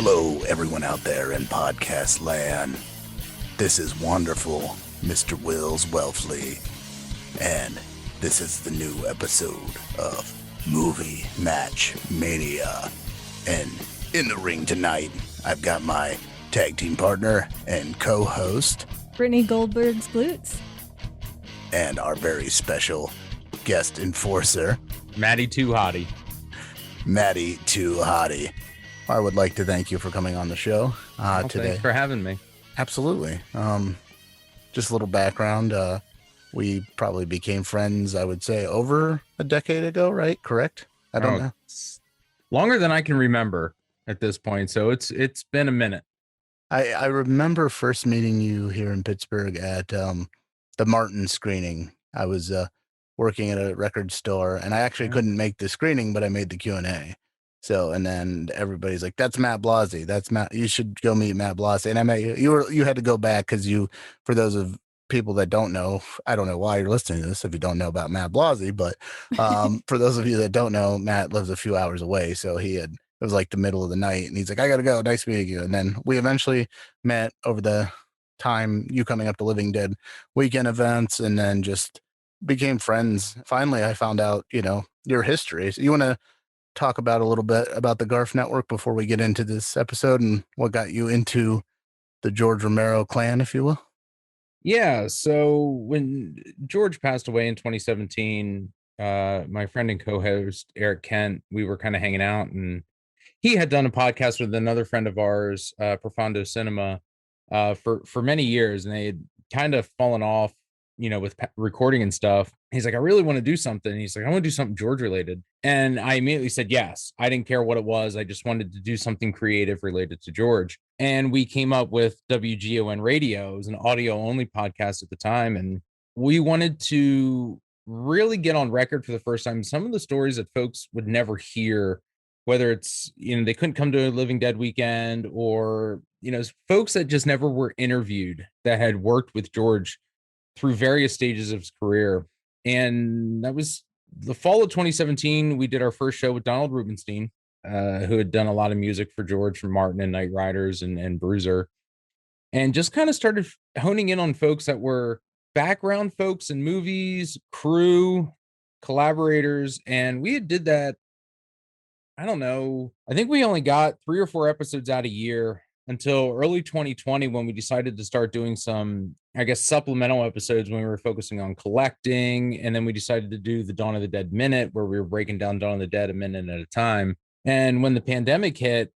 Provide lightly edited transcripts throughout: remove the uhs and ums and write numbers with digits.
Hello, everyone out there in podcast land. This is wonderful Mr. Wills Welfley, and this is the new episode of Movie Match Mania. And in the ring tonight, I've got my tag team partner and co-host, Brittany GOLDBERG'S GLUTES, and our very special guest enforcer, MATTY Too Hotty. MATTY Too Hotty. I would like to thank you for coming on the show today. Thanks for having me. Absolutely. Just a little background. We probably became friends, I would say, over a decade ago, right? Correct? I don't know. It's longer than I can remember at this point, so it's been a minute. I remember first meeting you here in Pittsburgh at the Martin screening. I was working at a record store, and I actually couldn't make the screening, but I made the Q&A. So, and then everybody's like, that's Matt Blazi. That's Matt. You should go meet Matt Blazi. And I met you. You had to go back because for those of people that don't know, I don't know why you're listening to this if you don't know about Matt Blazi, but for those of you that don't know, Matt lives a few hours away. So it was like the middle of the night and he's like, I got to go. Nice meeting you. And then we eventually met over the time, you coming up to Living Dead weekend events, and then just became friends. Finally, I found out, your history. So you want to talk about a little bit about the Garf Network before we get into this episode and what got you into the George Romero clan, if you will? Yeah. So when George passed away in 2017, my friend and co-host Eric Kent, we were kind of hanging out, and he had done a podcast with another friend of ours, Profondo Cinema, for many years, and they had kind of fallen off, with recording and stuff. He's like, I really want to do something. He's like, I want to do something George related. And I immediately said, yes. I didn't care what it was. I just wanted to do something creative related to George. And we came up with WGON Radio. It was an audio only podcast at the time. And we wanted to really get on record for the first time some of the stories that folks would never hear, whether it's, they couldn't come to a Living Dead weekend, or, folks that just never were interviewed that had worked with George through various stages of his career. And that was the fall of 2017. We did our first show with Donald Rubenstein, who had done a lot of music for George from Martin and Night Riders and Bruiser, and just kind of started honing in on folks that were background folks in movies, crew, collaborators. And we did that, I don't know, I think we only got 3 or 4 episodes out a year until early 2020, when we decided to start doing some, I guess, supplemental episodes when we were focusing on collecting. And then we decided to do the Dawn of the Dead Minute, where we were breaking down Dawn of the Dead a minute at a time. And when the pandemic hit,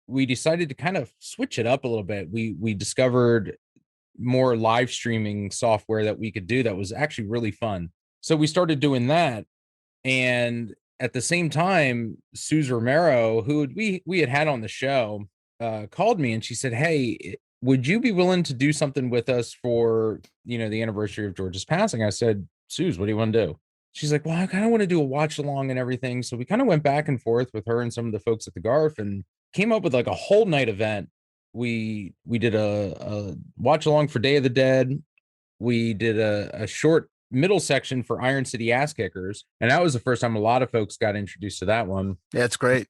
we decided to kind of switch it up a little bit. We discovered more live streaming software that we could do that was actually really fun. So we started doing that. And at the same time, Suze Romero, who we had on the show, called me, and she said, hey, would you be willing to do something with us for, the anniversary of George's passing? I said, Suze, what do you want to do? She's like, well, I kind of want to do a watch along and everything. So we kind of went back and forth with her and some of the folks at the Garf and came up with like a whole night event. We did a watch along for Day of the Dead. We did a short middle section for Iron City Ass Kickers. And that was the first time a lot of folks got introduced to that one. Yeah, it's great.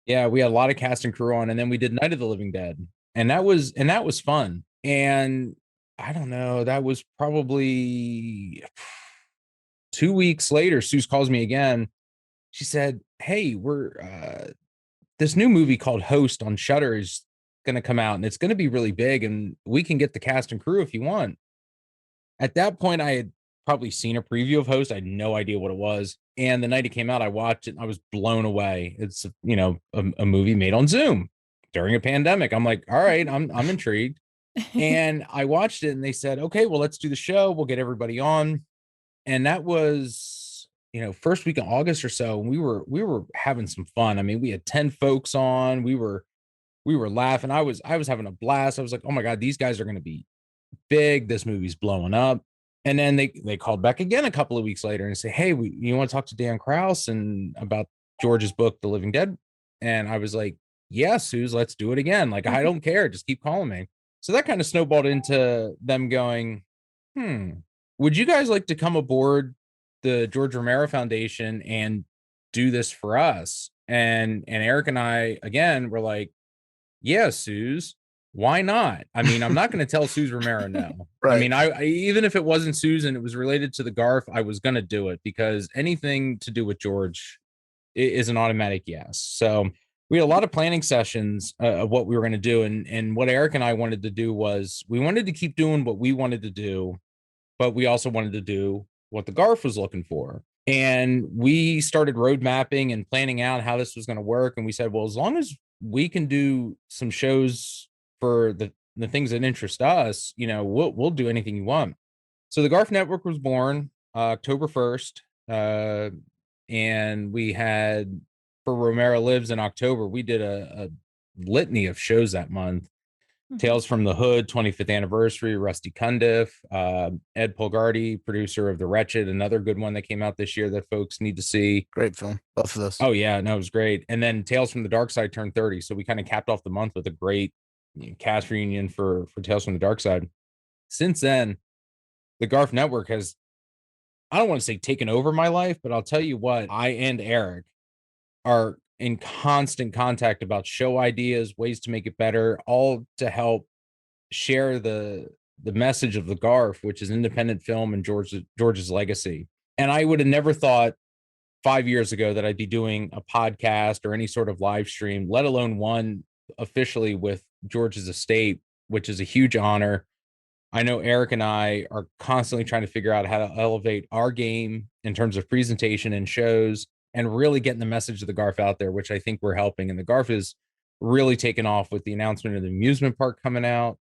Yeah, we had a lot of cast and crew on, and then we did Night of the Living Dead, and that was fun. And I don't know, that was probably 2 weeks later. Suze calls me again. She said, "Hey, we're this new movie called Host on Shudder is going to come out, and it's going to be really big, and we can get the cast and crew if you want." At that point, I had probably seen a preview of Host. I had no idea what it was. And the night it came out, I watched it and I was blown away. It's, a movie made on Zoom during a pandemic. I'm like, all right, I'm intrigued. And I watched it and they said, okay, well, let's do the show. We'll get everybody on. And that was, first week of August or so. And we were having some fun. I mean, we had 10 folks on. We were laughing. I was having a blast. I was like, oh my God, these guys are going to be big. This movie's blowing up. And then they called back again a couple of weeks later and say, hey, you want to talk to Dan Krause and about George's book, The Living Dead? And I was like, yeah, Suze, let's do it again. Like, I don't care. Just keep calling me. So that kind of snowballed into them going, would you guys like to come aboard the George Romero Foundation and do this for us? And Eric and I, again, were like, yeah, Suze, why not? I mean, I'm not going to tell Suze Romero no. Right. I mean, I even if it wasn't Suze and it was related to the Garf, I was going to do it because anything to do with George is an automatic yes. So we had a lot of planning sessions of what we were going to do, and what Eric and I wanted to do was we wanted to keep doing what we wanted to do, but we also wanted to do what the Garf was looking for. And we started road mapping and planning out how this was going to work. And we said, well, as long as we can do some shows for the things that interest us, you know, we'll do anything you want. So the Garf Network was born October 1st. And we had, for Romero Lives in October, we did a litany of shows that month. Tales from the Hood, 25th anniversary, Rusty Cundiff, Ed Polgardi, producer of The Wretched, another good one that came out this year that folks need to see. Great film, both of those. Oh yeah, no, it was great. And then Tales from the Dark Side turned 30, so we kind of capped off the month with a great cast reunion for Tales from the Dark Side. Since then, the Garf Network has, I don't want to say taken over my life, but I'll tell you what, I and Eric are in constant contact about show ideas, ways to make it better, all to help share the message of the Garf, which is independent film and George's legacy. And I would have never thought 5 years ago that I'd be doing a podcast or any sort of live stream, let alone one officially with George's estate, which is a huge honor. I know Eric and I are constantly trying to figure out how to elevate our game in terms of presentation and shows and really getting the message of the Garf out there, which I think we're helping. And the Garf is really taken off with the announcement of the amusement park coming out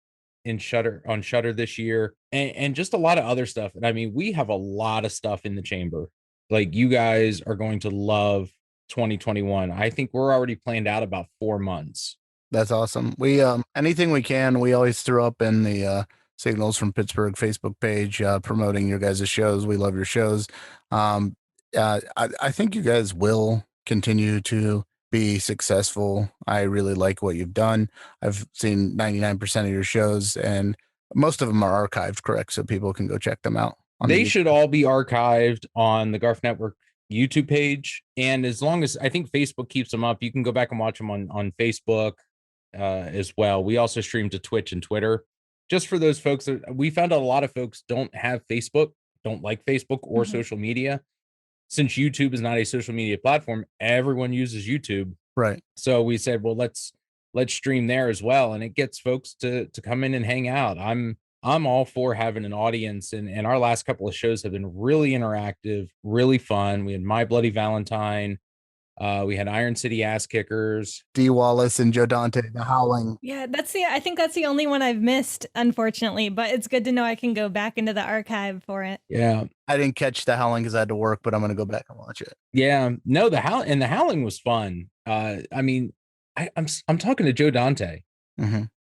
on Shudder this year, and just a lot of other stuff. And I mean, we have a lot of stuff in the chamber. Like, you guys are going to love 2021. I think we're already planned out about 4 months. That's awesome. We anything we can, we always throw up in the Signals from Pittsburgh Facebook page, promoting your guys' shows. We love your shows. I think you guys will continue to be successful. I really like what you've done. I've seen 99% of your shows, and most of them are archived, correct? So people can go check them out. They should all be archived on the Garf Network YouTube page. And as long as, I think Facebook keeps them up, you can go back and watch them on Facebook as well. We also stream to Twitch and Twitter. Just for those folks that we found out, a lot of folks don't have Facebook, don't like Facebook or social media. Since YouTube is not a social media platform, everyone uses YouTube. Right. So we said, well, let's stream there as well. And it gets folks to come in and hang out. I'm all for having an audience. And our last couple of shows have been really interactive, really fun. We had My Bloody Valentine. We had Iron City Ass Kickers, D. Wallace and Joe Dante, The Howling. Yeah, I think that's the only one I've missed, unfortunately, but it's good to know I can go back into the archive for it. Yeah. I didn't catch The Howling because I had to work, but I'm going to go back and watch it. Yeah. No, The Howling was fun. I mean, I'm talking to Joe Dante,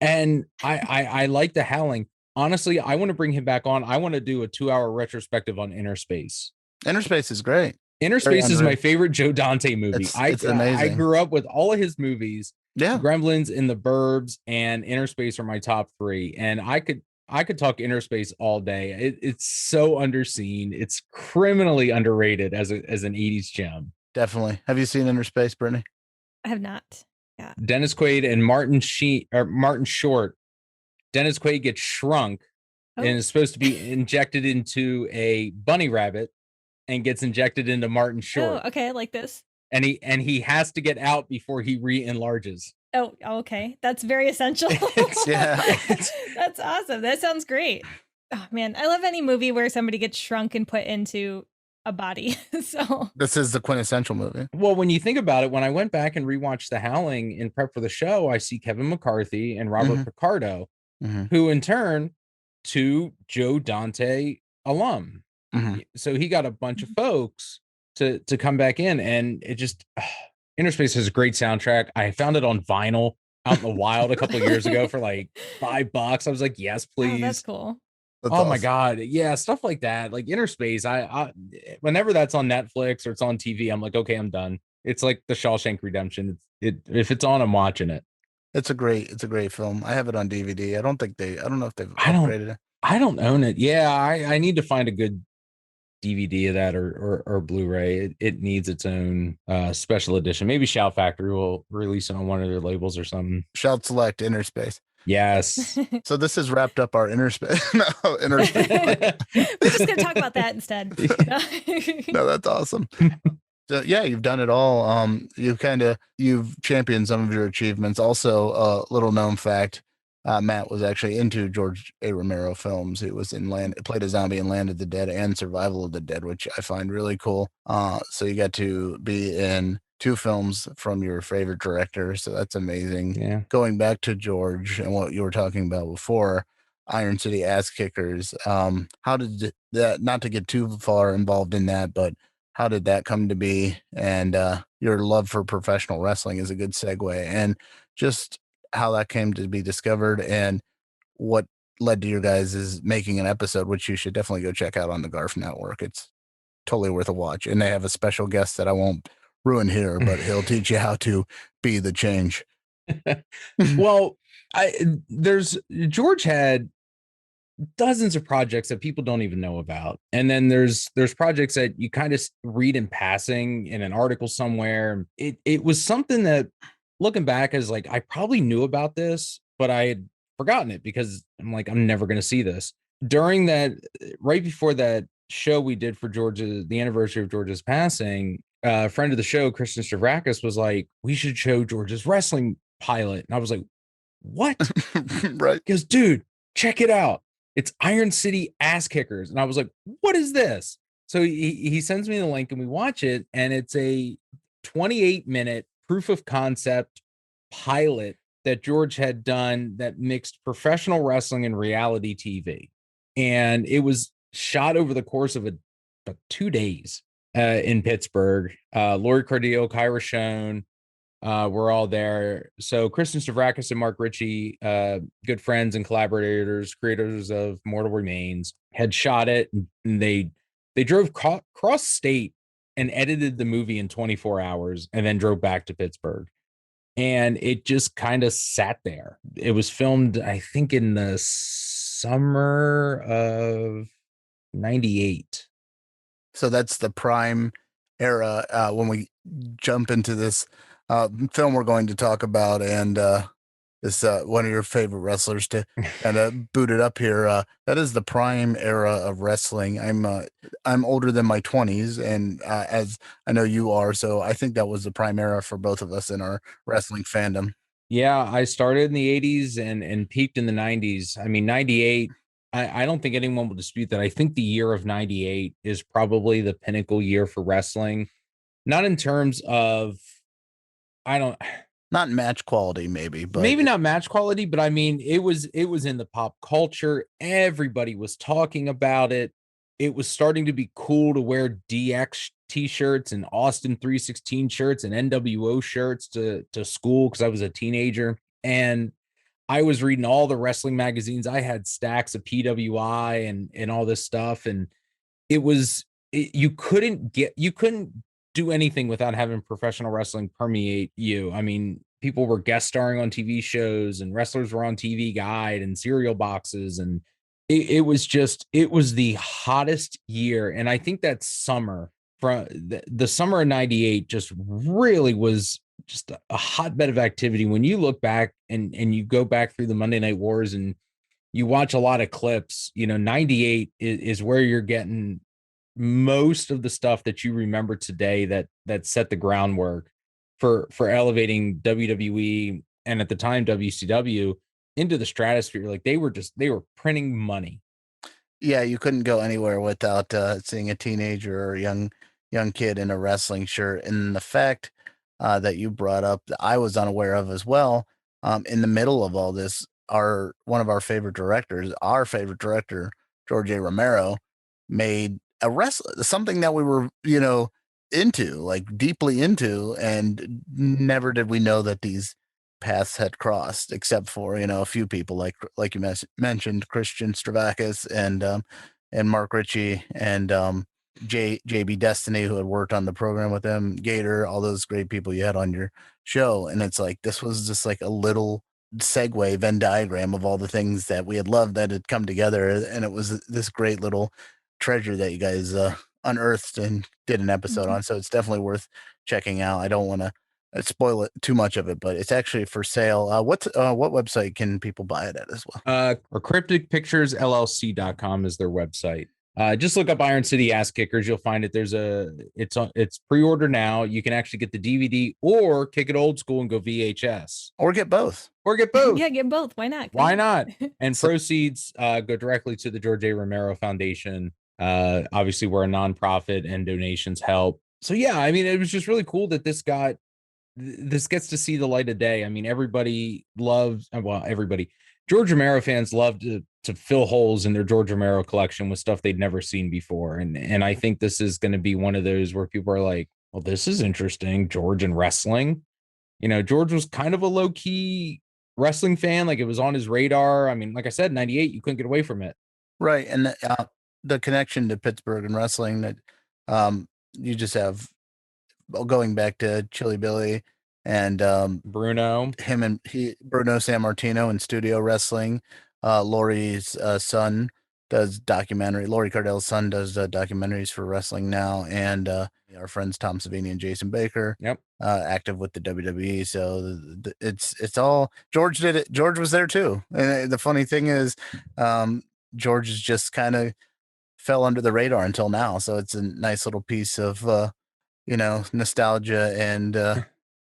and I like The Howling. Honestly, I want to bring him back on. I want to do a 2-hour retrospective on Inner Space. Inner Space is great. Inner Space is my favorite Joe Dante movie. It's amazing. I grew up with all of his movies. Yeah. Gremlins and The Burbs and Inner Space are my top 3. And I could talk Inner Space all day. It's so underseen. It's criminally underrated as an 80s gem. Definitely. Have you seen Inner Space, Brittany? I have not. Yeah. Dennis Quaid and Martin Short. Dennis Quaid gets shrunk and is supposed to be injected into a bunny rabbit and gets injected into Martin Short. Oh, okay, I like this. And he has to get out before he re-enlarges. Oh, okay. That's very essential. That's awesome. That sounds great. Oh man, I love any movie where somebody gets shrunk and put into a body. So this is the quintessential movie. Well, when you think about it, when I went back and rewatched The Howling in prep for the show, I see Kevin McCarthy and Robert Picardo, who in turn to Joe Dante alum. So he got a bunch of folks to come back in, and it just Inner Space has a great soundtrack. I found it on vinyl out in the wild a couple of years ago for like $5. I was like, yes, please. Oh, that's cool. That's awesome. My God. Yeah. Stuff like that. Like Inner Space. I whenever that's on Netflix or it's on TV, I'm like, okay, I'm done. It's like the Shawshank Redemption. If it's on, I'm watching it. It's a great film. I have it on DVD. I don't know if they've upgraded it. I don't own it. Yeah. I need to find a good DVD of that or Blu-ray. It needs its own special edition. Maybe Shout Factory will release it on one of their labels or something. Shout Select Interspace. Yes. So this has wrapped up our Interspace. No, Interspace. We're just going to talk about that instead. No, that's awesome. So yeah, you've done it all. You've championed some of your achievements. Also, a little known fact, Matt was actually into George A. Romero films. He was played a zombie in Land of the Dead and Survival of the Dead, which I find really cool. So you got to be in 2 films from your favorite director. So that's amazing. Yeah. Going back to George and what you were talking about before, Iron City Ass Kickers. How did that, not to get too far involved in that, but how did that come to be? And your love for professional wrestling is a good segue. And just how that came to be discovered and what led to your guys is making an episode, which you should definitely go check out on the Garf Network. It's totally worth a watch. And they have a special guest that I won't ruin here, but he'll teach you how to be the change. Well, George had dozens of projects that people don't even know about. And then there's projects that you kind of read in passing in an article somewhere. It was something that, looking back, as like, I probably knew about this, but I had forgotten it because I'm like, I'm never going to see this. During that, right before that show we did for the anniversary of George's passing, a friend of the show, Christian Stavrakis, was like, we should show George's wrestling pilot. And I was like, what? Right. Because, dude, check it out. It's Iron City Ass Kickers. And I was like, what is this? So he sends me the link and we watch it. And it's a 28-minute proof of concept pilot that George had done that mixed professional wrestling and reality TV. And it was shot over the course of about 2 days in Pittsburgh. Lori Cardillo, Kyra Schoen, we're all there. So Kristen Stavrakis and Mark Ritchie, good friends and collaborators, creators of Mortal Remains, had shot it. And they drove cross state and edited the movie in 24 hours and then drove back to Pittsburgh. And it just kind of sat there. It was filmed, I think, in the summer of 98. So that's the prime era when we jump into this film we're going to talk about, and this one of your favorite wrestlers to kind of boot it up here. That is the prime era of wrestling. I'm older than my 20s, and as I know you are, so I think that was the prime era for both of us in our wrestling fandom. Yeah, I started in the 80s and peaked in the 90s. I mean, 98, I don't think anyone will dispute that. I think the year of 98 is probably the pinnacle year for wrestling. Not in terms of, not match quality, maybe, but maybe not match quality, but I mean, it was in the pop culture. Everybody was talking about it. It was starting to be cool to wear DX t-shirts and Austin 316 shirts and NWO shirts to school because I was a teenager. And I was reading all the wrestling magazines. I had stacks of PWI and all this stuff. And you couldn't do anything without having professional wrestling permeate you. I mean, people were guest starring on TV shows and wrestlers were on TV Guide and cereal boxes. And it was the hottest year. And I think that summer, from the summer of 98, just really was just a hotbed of activity. When you look back and you go back through the Monday Night Wars and you watch a lot of clips, 98 is where you're getting most of the stuff that you remember today that set the groundwork for elevating WWE and at the time WCW into the stratosphere. Like they were printing money. Yeah, you couldn't go anywhere without seeing a teenager or a young kid in a wrestling shirt. And the fact that you brought up that I was unaware of as well, in the middle of all this, one of our favorite director, George A. Romero, made something that we were, into, like deeply into, and never did we know that these paths had crossed, except for, a few people like you mentioned, Christian Stavrakis and Mark Ritchie and JB Destiny, who had worked on the program with them, Gator, all those great people you had on your show. And it's like, this was just like a little segue Venn diagram of all the things that we had loved that had come together. And it was this great little treasure that you guys unearthed and did an episode on, so it's definitely worth checking out. I don't want to spoil it too much of it, but it's actually for sale. What website can people buy it at as well? Or crypticpicturesllc.com is their website. Just look up Iron City Ass Kickers. You'll find it. It's pre-order now. You can actually get the DVD or kick it old school and go VHS. Or get both. Yeah, get both. Why not? Why not? And proceeds go directly to the George A. Romero Foundation. Obviously, we're a nonprofit and donations help. So yeah, I mean, it was just really cool that this gets to see the light of day. I mean, everybody loves, well, everybody, George Romero fans love to fill holes in their George Romero collection with stuff they'd never seen before. And I think this is going to be one of those where people are like, well, this is interesting. George and wrestling. You know, George was kind of a low key wrestling fan. Like, it was on his radar. I mean, like I said, 98, you couldn't get away from it. Right. And the connection to Pittsburgh and wrestling that you just have going back to Chili Billy and Bruno, Bruno Sammartino in studio wrestling. Lori's son does documentary. Lori Cardell's son does documentaries for wrestling now, and our friends Tom Savini and Jason Baker. Yep, active with the WWE. So it's all George did it. George was there too. And the funny thing is, George is just kind of fell under the radar until now. So it's a nice little piece of nostalgia and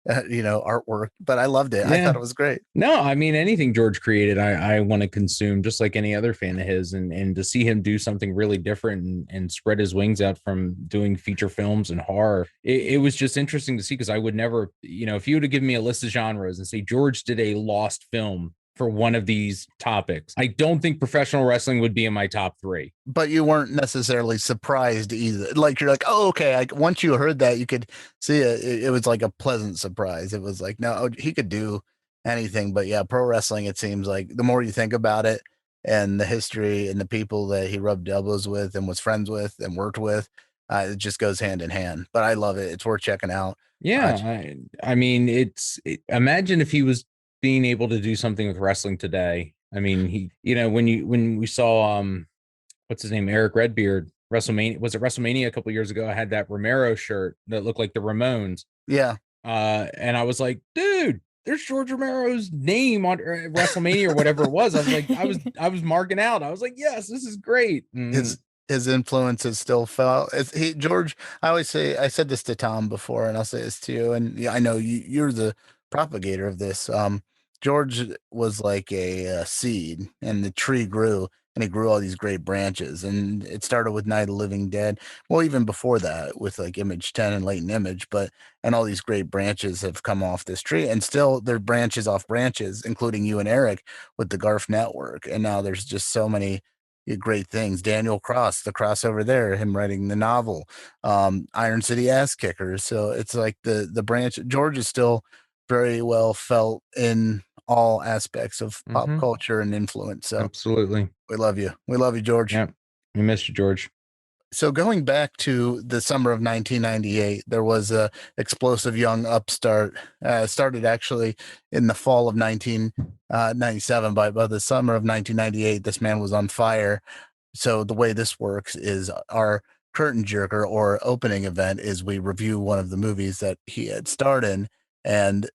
artwork, but I loved it. Yeah. I thought it was great. No, I mean, anything George created, I want to consume just like any other fan of his, and to see him do something really different and spread his wings out from doing feature films and horror. It was just interesting to see, because I would never, if you would have given me a list of genres and say George did a lost film for one of these topics, I don't think professional wrestling would be in my top 3. But you weren't necessarily surprised either. Like, you're like, oh, okay. Once you heard that, you could see it. It was like a pleasant surprise. It was like, no, he could do anything. But yeah, pro wrestling, it seems like the more you think about it and the history and the people that he rubbed elbows with and was friends with and worked with, it just goes hand in hand. But I love it. It's worth checking out. Yeah. I mean, imagine if he was being able to do something with wrestling today. I mean, when we saw what's his name, Eric Redbeard, WrestleMania a couple years ago, I had that Romero shirt that looked like the Ramones. Yeah. And I was like, dude, there's George Romero's name on WrestleMania or whatever it was. I was like, I was marking out. I was like, yes, this is great. His influence is still felt. George, I said this to Tom before, and I'll say this to you, and I know you're the propagator of this. George was like a seed, and the tree grew, and it grew all these great branches. And it started with Night of the Living Dead. Well, even before that, with like Image 10 and Latent Image, and all these great branches have come off this tree, and still there are branches off branches, including you and Eric with the Garf Network. And now there's just so many great things. Daniel Cross, the crossover there, him writing the novel, Iron City Ass Kickers. So it's like the branch. George is still very well felt in all aspects of pop culture and influence. So absolutely, we love you, George. Yeah, we missed you, George. So going back to the summer of 1998, there was a explosive young upstart. Started actually in the fall of 1997. By the summer of 1998, this man was on fire. So the way this works is our curtain jerker or opening event is we review one of the movies that he had starred in, and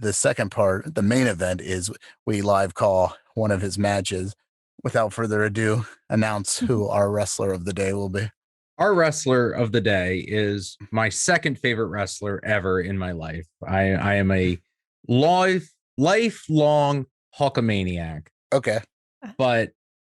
the second part, the main event, is we live call one of his matches. Without further ado, announce who our wrestler of the day will be. Our wrestler of the day is my second favorite wrestler ever in my life. I am a lifelong Hulkamaniac. Okay. But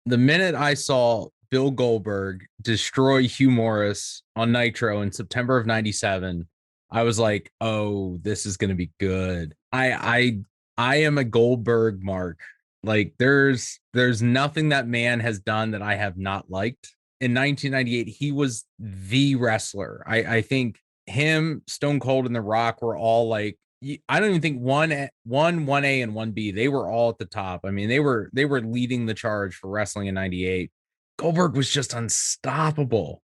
the minute I saw Bill Goldberg destroy Hugh Morris on Nitro in September of 97, I was like, oh, this is going to be good. I am a Goldberg mark. Like, there's nothing that man has done that I have not liked. In 1998, he was the wrestler. I think him, Stone Cold, and The Rock were all like, I don't even think 1A and 1B, they were all at the top. I mean, they were leading the charge for wrestling in 98. Goldberg was just unstoppable.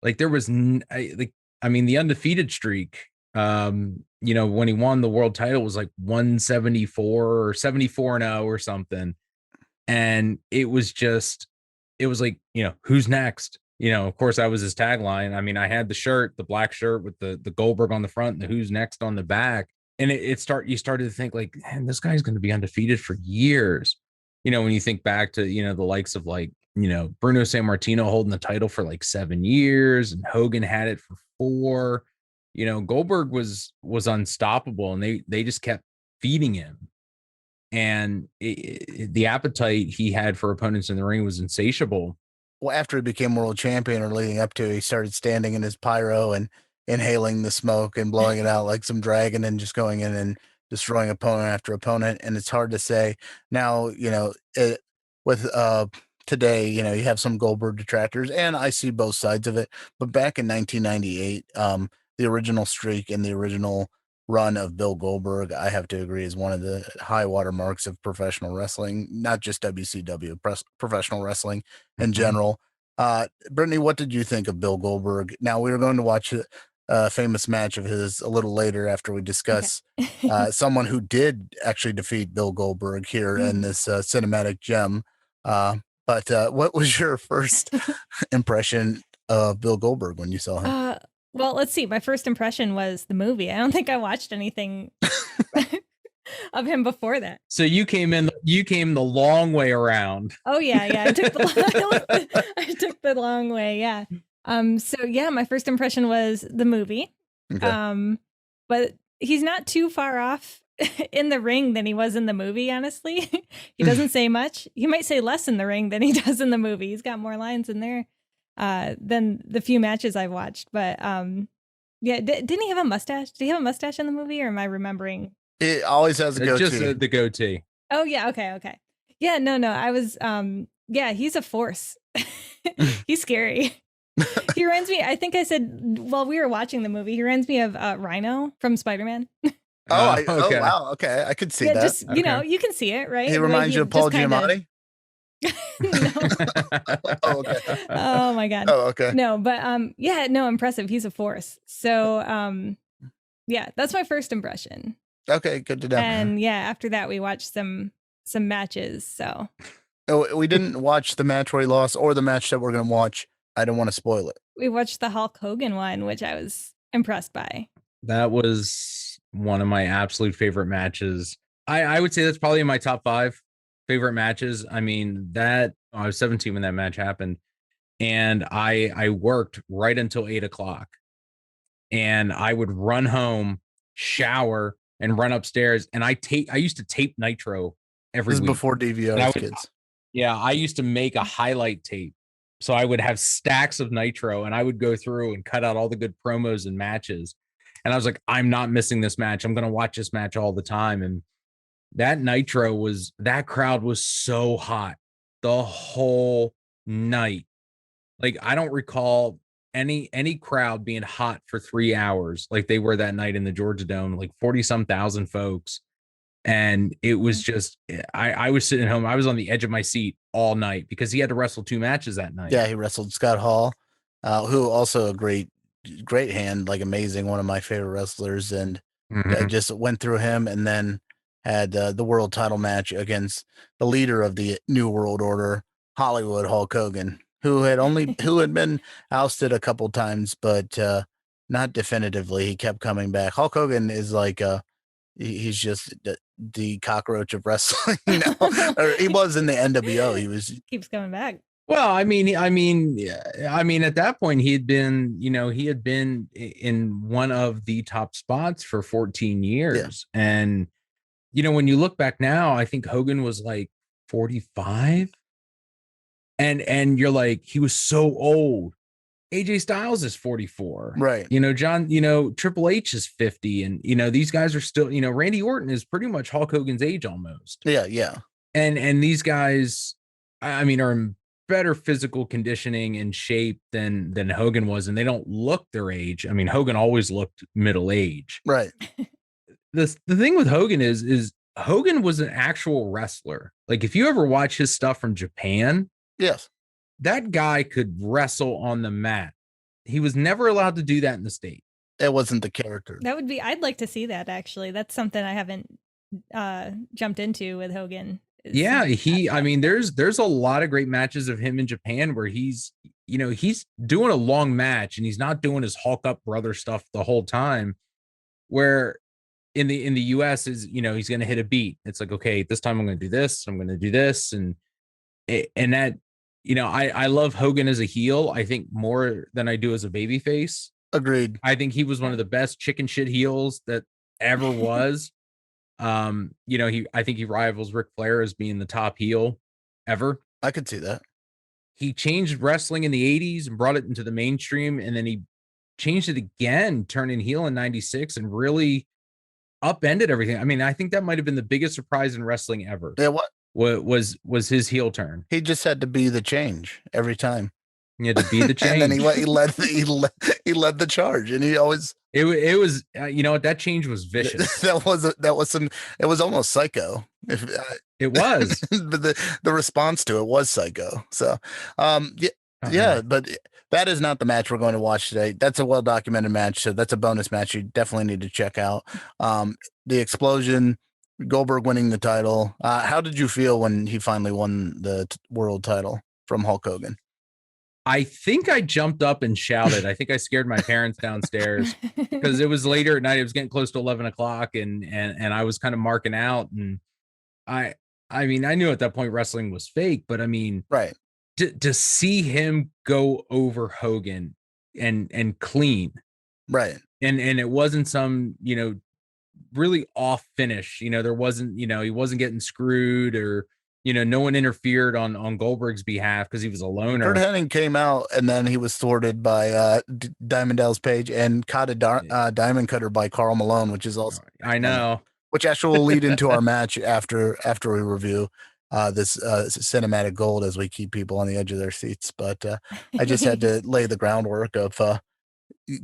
Like, there was the undefeated streak, when he won the world title was like 174 or 74-0 or something. And it was like, who's next? Of course, that was his tagline. I mean, I had the shirt, the black shirt with the Goldberg on the front and the Who's Next on the back. And you started to think like, man, this guy's going to be undefeated for years. When you think back to, the likes of like, Bruno Sammartino holding the title for like 7 years and Hogan had it for 4. Goldberg was unstoppable, and they just kept feeding him. And the appetite he had for opponents in the ring was insatiable. Well, after he became world champion, or leading up to, he started standing in his pyro and inhaling the smoke and blowing it out like some dragon, and just going in and destroying opponent after opponent. And it's hard to say now, with today, you have some Goldberg detractors, and I see both sides of it. But back in 1998, the original streak and the original run of Bill Goldberg, I have to agree, is one of the high water marks of professional wrestling, not just WCW, professional wrestling in general. Brittany, what did you think of Bill Goldberg? Now, we were going to watch a famous match of his a little later after we discuss someone who did actually defeat Bill Goldberg here in this cinematic gem. But what was your first impression of Bill Goldberg when you saw him? Well, let's see. My first impression was the movie. I don't think I watched anything of him before that. So you came the long way around. Oh yeah. I took the long way. Yeah. So yeah, my first impression was the movie. Okay. But he's not too far off in the ring than he was in the movie, honestly. He doesn't say much. He might say less in the ring than he does in the movie. He's got more lines in there than the few matches I've watched. But yeah, didn't he have a mustache? Did he have a mustache in the movie, or am I remembering? It always has a goatee. Just the goatee. Oh yeah, okay. Yeah, no, I was yeah, he's a force. He's scary. He reminds me, I think I said while we were watching the movie, he reminds me of Rhino from Spider-Man. Okay. Oh wow, okay, I could see that. Just you can see it, right? He reminds you of Paul Giamatti. No. Oh, okay. Oh my god. Oh, okay. No, but yeah, no, impressive. He's a force. So yeah, that's my first impression. Okay, good to know. And yeah, after that we watched some matches. So we didn't watch the match where he lost, or the match that we're gonna watch. I don't want to spoil it. We watched the Hulk Hogan one, which I was impressed by. That was one of my absolute favorite matches. I would say that's probably in my top 5 favorite matches. I mean, I was 17 when that match happened, and I worked right until 8:00, and I would run home, shower, and run upstairs. And I used to tape Nitro every week. Before DVRs, kids. Yeah, I used to make a highlight tape. So I would have stacks of Nitro, and I would go through and cut out all the good promos and matches. And I was like, I'm not missing this match. I'm going to watch this match all the time. And that Nitro that crowd was so hot the whole night. Like, I don't recall any crowd being hot for 3 hours like they were that night in the Georgia Dome, like 40-some thousand folks. And it was just, I was sitting home. I was on the edge of my seat all night because he had to wrestle 2 matches that night. Yeah, he wrestled Scott Hall, who also a great hand, like amazing, one of my favorite wrestlers. And I just went through him, and then had the world title match against the leader of the New World Order, Hollywood Hulk Hogan, who had been ousted a couple times, but not definitively. He kept coming back. Hulk Hogan is like he's just the cockroach of wrestling now. Or he was in the NWO. He keeps coming back. Well, I mean, at that point he had been in one of the top spots for 14 years. Yeah. And, when you look back now, I think Hogan was like 45, and you're like, he was so old. AJ Styles is 44. Right. Triple H is 50. And, these guys are still, Randy Orton is pretty much Hulk Hogan's age almost. Yeah. Yeah. And these guys, I mean, are in better physical conditioning and shape than Hogan was. And they don't look their age. I mean, Hogan always looked middle age. Right. The thing with Hogan is Hogan was an actual wrestler. Like, if you ever watch his stuff from Japan. Yes. That guy could wrestle on the mat. He was never allowed to do that in the States. It wasn't the character. I'd like to see that, actually. That's something I haven't jumped into with Hogan. Yeah, there's a lot of great matches of him in Japan where he's he's doing a long match and he's not doing his Hulk up brother stuff the whole time. Where in the US is, he's going to hit a beat. It's like, okay, this time I'm going to do this. I'm going to do this. And that, I love Hogan as a heel. I think more than I do as a baby face. Agreed. I think he was one of the best chicken shit heels that ever was. I think he rivals Ric Flair as being the top heel ever. I could see that. He changed wrestling in the 80s and brought it into the mainstream, and then he changed it again, turning heel in 96 and really upended everything. I mean, I think that might have been the biggest surprise in wrestling ever. Yeah, what was his heel turn? He just had to be the change every time. He had to be the change. And then he led the charge, and he always it was that change was vicious. It was almost psycho. It was. But the response to it was psycho. So but that is not the match we're going to watch today. That's a well-documented match, so that's a bonus match you definitely need to check out. The explosion, Goldberg winning the title. How did you feel when he finally won the world title from Hulk Hogan? I think I jumped up and shouted. I think I scared my parents downstairs because it was later at night. It was getting close to 11 o'clock and I was kind of marking out. And I mean, I knew at that point wrestling was fake, but I mean, right. To see him go over Hogan and clean. Right. And it wasn't some, really off finish. There wasn't, he wasn't getting screwed or, no one interfered on Goldberg's behalf because he was a loner. Kurt Hennig came out and then he was thwarted by Diamond Dallas Page and caught a diamond cutter by Karl Malone, which is also I know. Which actually will lead into our match after we review this cinematic gold as we keep people on the edge of their seats. But I just had to lay the groundwork of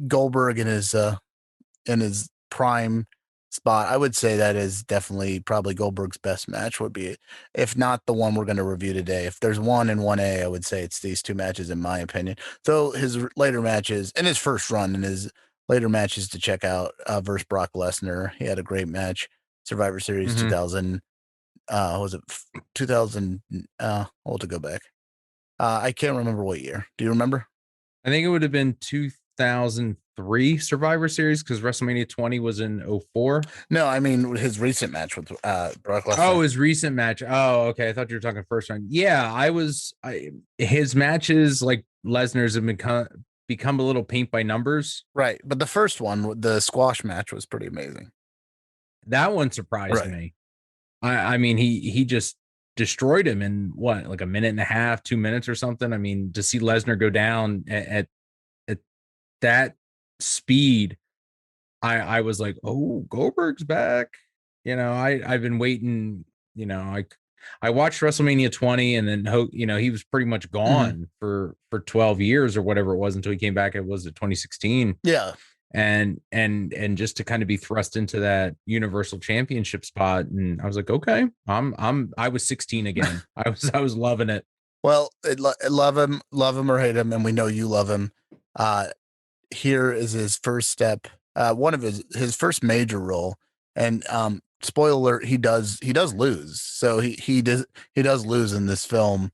Goldberg in his prime spot. I would say that is definitely probably Goldberg's best match would be, if not the one we're going to review today. If there's one in 1A, I would say it's these two matches in my opinion. Though his later matches and his first run and his later matches to check out versus Brock Lesnar. He had a great match. Survivor Series 2000. Was it 2000? I'll have to go back. I can't remember what year. Do you remember? I think it would have been 2003 Survivor Series because WrestleMania 20 was in 04. No, I mean his recent match with Brock Lesnar. Oh, his recent match. Oh, okay. I thought you were talking first round. Yeah, his matches like Lesnar's have become a little paint by numbers. Right. But the first one, the squash match, was pretty amazing. That one surprised me. I mean, he just destroyed him in what, like a minute and a half, 2 minutes or something. I mean, to see Lesnar go down at that speed, I was like, oh, Goldberg's back. I've been waiting. I watched WrestleMania 20, and then he was pretty much gone for 12 years or whatever it was until he came back. It was 2016. Yeah. And just to kind of be thrust into that Universal Championship spot, and I was like, okay, I was 16 again. I was loving it. Well, love him or hate him, and we know you love him. Here is his first step, one of his first major role, and spoiler alert, he does lose. So he does lose in this film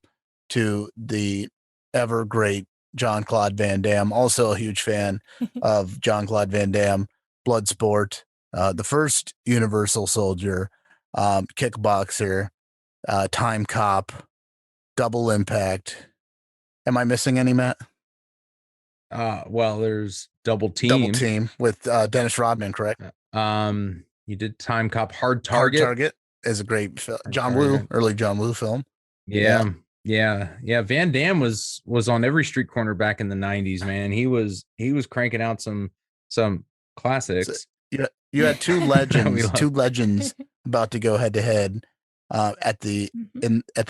to the ever great Jean-Claude Van Damme, also a huge fan of Jean-Claude Van Damme, Bloodsport, the first Universal Soldier, kickboxer, time cop, double impact. Am I missing any, Matt? Well, there's Double Team with Dennis Rodman, correct? You did Time Cop. Hard Target. Hard Target is a great film. Early John Woo film. Yeah. Van Damme was on every street corner back in the 90s, man. He was cranking out some classics. So, you had two legends about to go head to head at the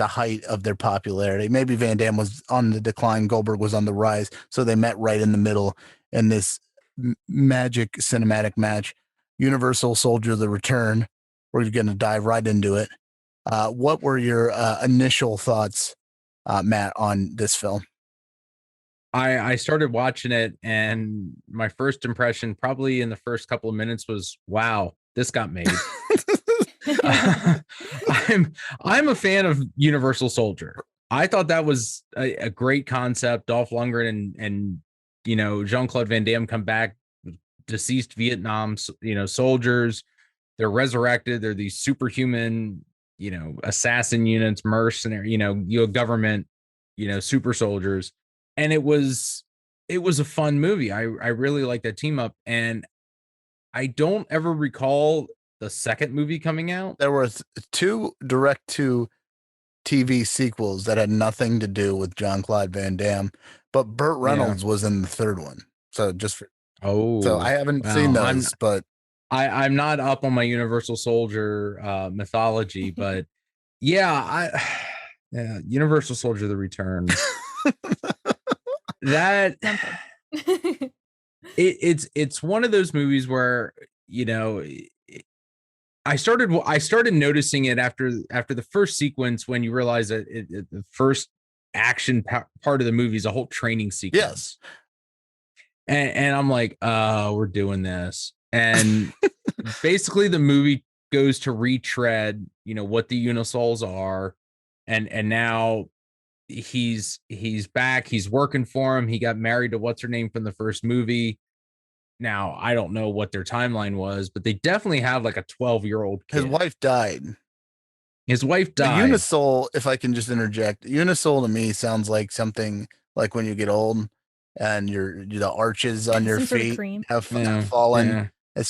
height of their popularity. Maybe Van Damme was on the decline, Goldberg was on the rise, so they met right in the middle in this magic cinematic match. Universal Soldier: The Return. We're going to dive right into it. What were your initial thoughts, Matt, on this film? I started watching it, and my first impression, probably in the first couple of minutes, was, wow, this got made. I'm a fan of Universal Soldier. I thought that was a great concept. Dolph Lundgren and Jean-Claude Van Damme come back, deceased Vietnam soldiers. They're resurrected. They're these superhuman assassin units, mercenary, government, super soldiers. And it was a fun movie. I really like that team up, and I don't ever recall the second movie coming out. There were 2 direct to TV sequels that had nothing to do with Jean-Claude Van Damme, but Burt Reynolds was in the third one. So so I haven't seen those, but I'm not up on my Universal Soldier mythology, but yeah, Universal Soldier: The Return. That it's one of those movies where I started noticing it after the first sequence, when you realize that the first action part of the movie is a whole training sequence. Yes. And I'm like, we're doing this. And basically the movie goes to retread, what the Unisols are. And now he's back. He's working for him. He got married to what's her name from the first movie. Now, I don't know what their timeline was, but they definitely have like a 12-year-old kid. His wife died. The Unisol, if I can just interject, Unisol to me sounds like something like when you get old and the arches on your feet have fallen. Yeah.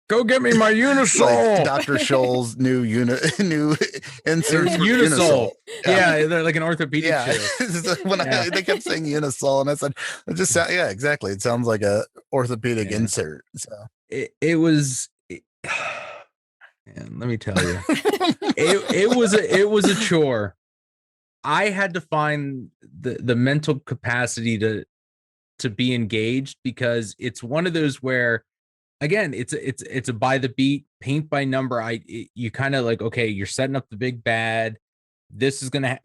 Go get me my Unisol. Like Dr. Scholl's new insert Unisol. Yeah, they're like an orthopedic shoe. They kept saying Unisol, and I said, it just sounds, exactly. It sounds like a orthopedic insert. So it was. Man, let me tell you, it was a chore. I had to find the mental capacity to be engaged, because it's one of those where, again, it's a by the beat, paint by number. You kind of like, okay, you're setting up the big bad. This is gonna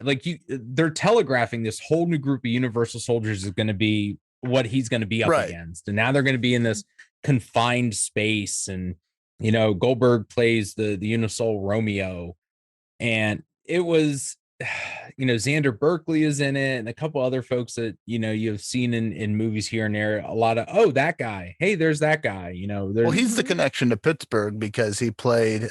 they're telegraphing this whole new group of Universal Soldiers is going to be what he's going to be up against, and now they're going to be in this confined space, and Goldberg plays the Unisol Romeo, and it was, Xander Berkeley is in it, and a couple other folks that you've seen in movies here and there. A lot of that guy. Hey, there's that guy. Well, he's the connection to Pittsburgh because he played.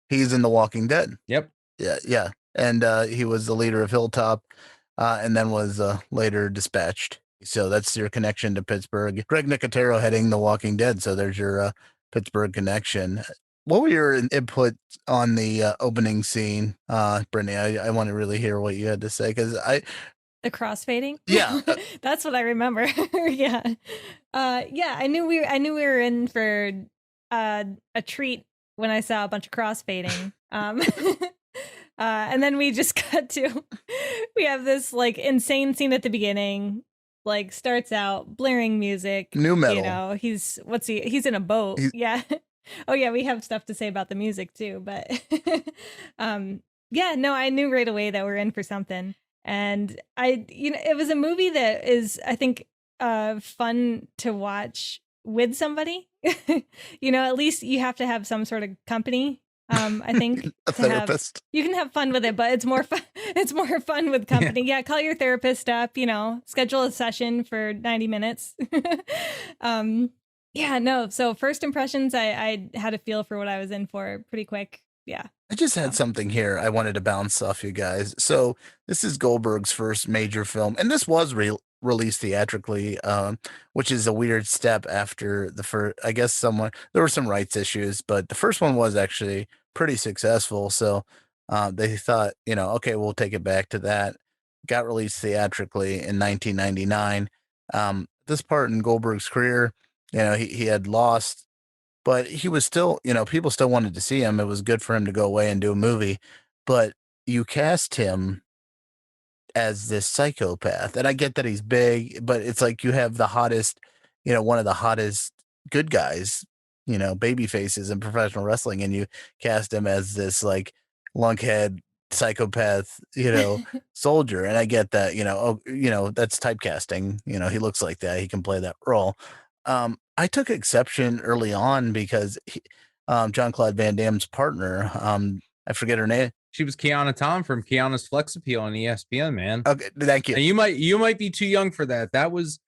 He's in The Walking Dead. Yep. Yeah, and he was the leader of Hilltop, and then was later dispatched. So that's your connection to Pittsburgh. Greg Nicotero heading The Walking Dead. So there's your Pittsburgh connection. What were your input on the opening scene, Brittany? I want to really hear what you had to say, because the crossfading. Yeah, that's what I remember. Yeah, I knew we were in for a treat when I saw a bunch of crossfading. And then we just cut to, we have this like insane scene at the beginning. Like starts out blaring music, new metal. He's in a boat. Yeah. Oh yeah, we have stuff to say about the music too, but I knew right away that we're in for something. And it was a movie that is, I think, fun to watch with somebody. At least you have to have some sort of company. I think a therapist. You can have fun with it, but it's more fun. It's more fun with company. Yeah, call your therapist up. Schedule a session for 90 minutes. So first impressions, I had a feel for what I was in for pretty quick. Yeah. I just had something here I wanted to bounce off you guys. So this is Goldberg's first major film, and this was released theatrically, which is a weird step after the first. I guess there were some rights issues, but the first one was actually pretty successful. So they thought, okay, we'll take it back to that. Got released theatrically in 1999. This part in Goldberg's career, he had lost, but he was still, people still wanted to see him. It was good for him to go away and do a movie, but you cast him as this psychopath. And I get that he's big, but it's like you have the hottest, one of the hottest good guys, baby faces in professional wrestling, and you cast him as this like lunkhead psychopath, soldier. And I get that, that's typecasting. He looks like that. He can play that role. I took exception early on because Jean-Claude Van Damme's partner, I forget her name. She was Kiana Tom from Kiana's Flex Appeal on ESPN, man. Okay, thank you. And you might be too young for that. That was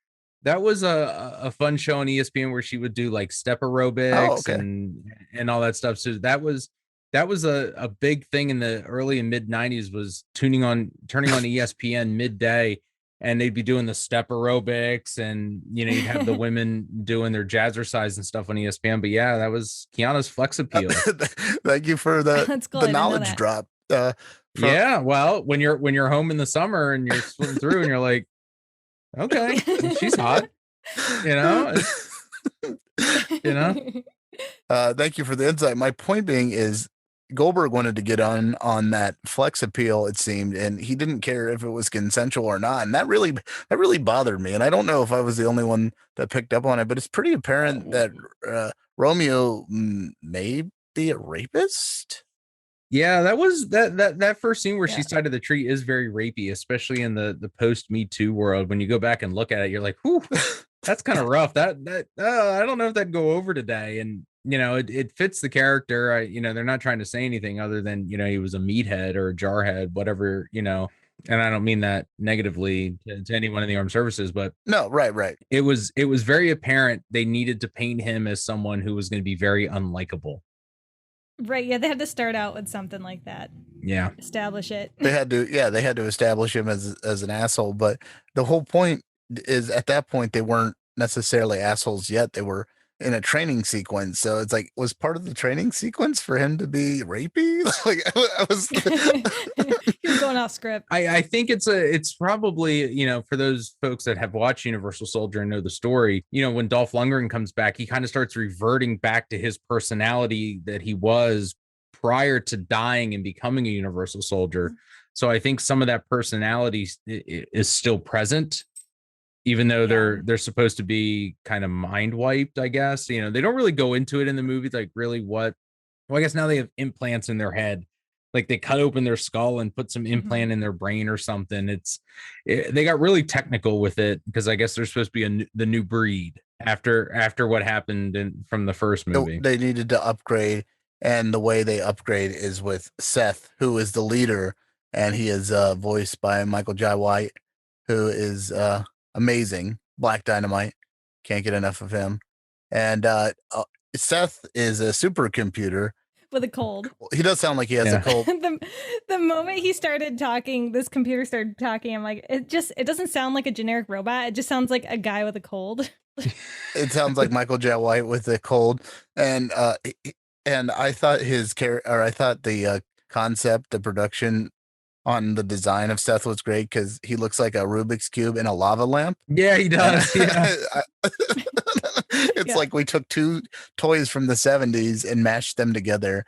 a fun show on ESPN where she would do like step aerobics and all that stuff. So that was a big thing in the early and mid 90s, was turning on ESPN midday, and they'd be doing the step aerobics, and you'd have the women doing their jazzercise and stuff on ESPN. But yeah, that was Kiana's Flex Appeal. Thank you for the knowledge drop. Yeah, well, when you're home in the summer and you're swimming through and you're like, okay, she's hot, Thank you for the insight. My point being is, Goldberg wanted to get on that Flex Appeal, it seemed, and he didn't care if it was consensual or not, and that really bothered me. And I don't know if I was the only one that picked up on it, but it's pretty apparent that Romeo may be a rapist. Yeah, that was that first scene where she's tied to the tree is very rapey, especially in the post Me Too world. When you go back and look at it, you're like, whew, that's kind of rough. That I don't know if that'd go over today. And it fits the character. They're not trying to say anything other than he was a meathead or a jarhead, whatever. And I don't mean that negatively to anyone in the armed services, but no, right. It was very apparent they needed to paint him as someone who was going to be very unlikable. Right, yeah, they had to start out with something like that. Yeah, establish it. They had to establish him as an asshole. But the whole point is, at that point, they weren't necessarily assholes yet. They were in a training sequence, so it's like, was part of the training sequence for him to be rapey? Like, I was he was going off script. I think it's probably, for those folks that have watched Universal Soldier and know the story, when Dolph Lundgren comes back, he kind of starts reverting back to his personality that he was prior to dying and becoming a Universal Soldier. So I think some of that personality is still present, even though they're supposed to be kind of mind wiped, I guess. They don't really go into it in the movie, like really what. Well, I guess now they have implants in their head, like they cut open their skull and put some implant in their brain or something. They got really technical with it, because I guess they're supposed to be the new breed after what happened from the first movie. They needed to upgrade, and the way they upgrade is with Seth, who is the leader, and he is voiced by Michael Jai White, who is amazing. Black Dynamite, can't get enough of him. And Seth is a supercomputer with a cold. He does sound like he has a cold. The moment he started talking, this computer started talking, I'm like, it doesn't sound like a generic robot. It just sounds like a guy with a cold. It sounds like Michael J. White with a cold. And I thought the concept, the production on the design of Seth was great, because he looks like a Rubik's Cube in a lava lamp. Yeah, he does. Yeah. It's like we took two toys from the 70s and mashed them together.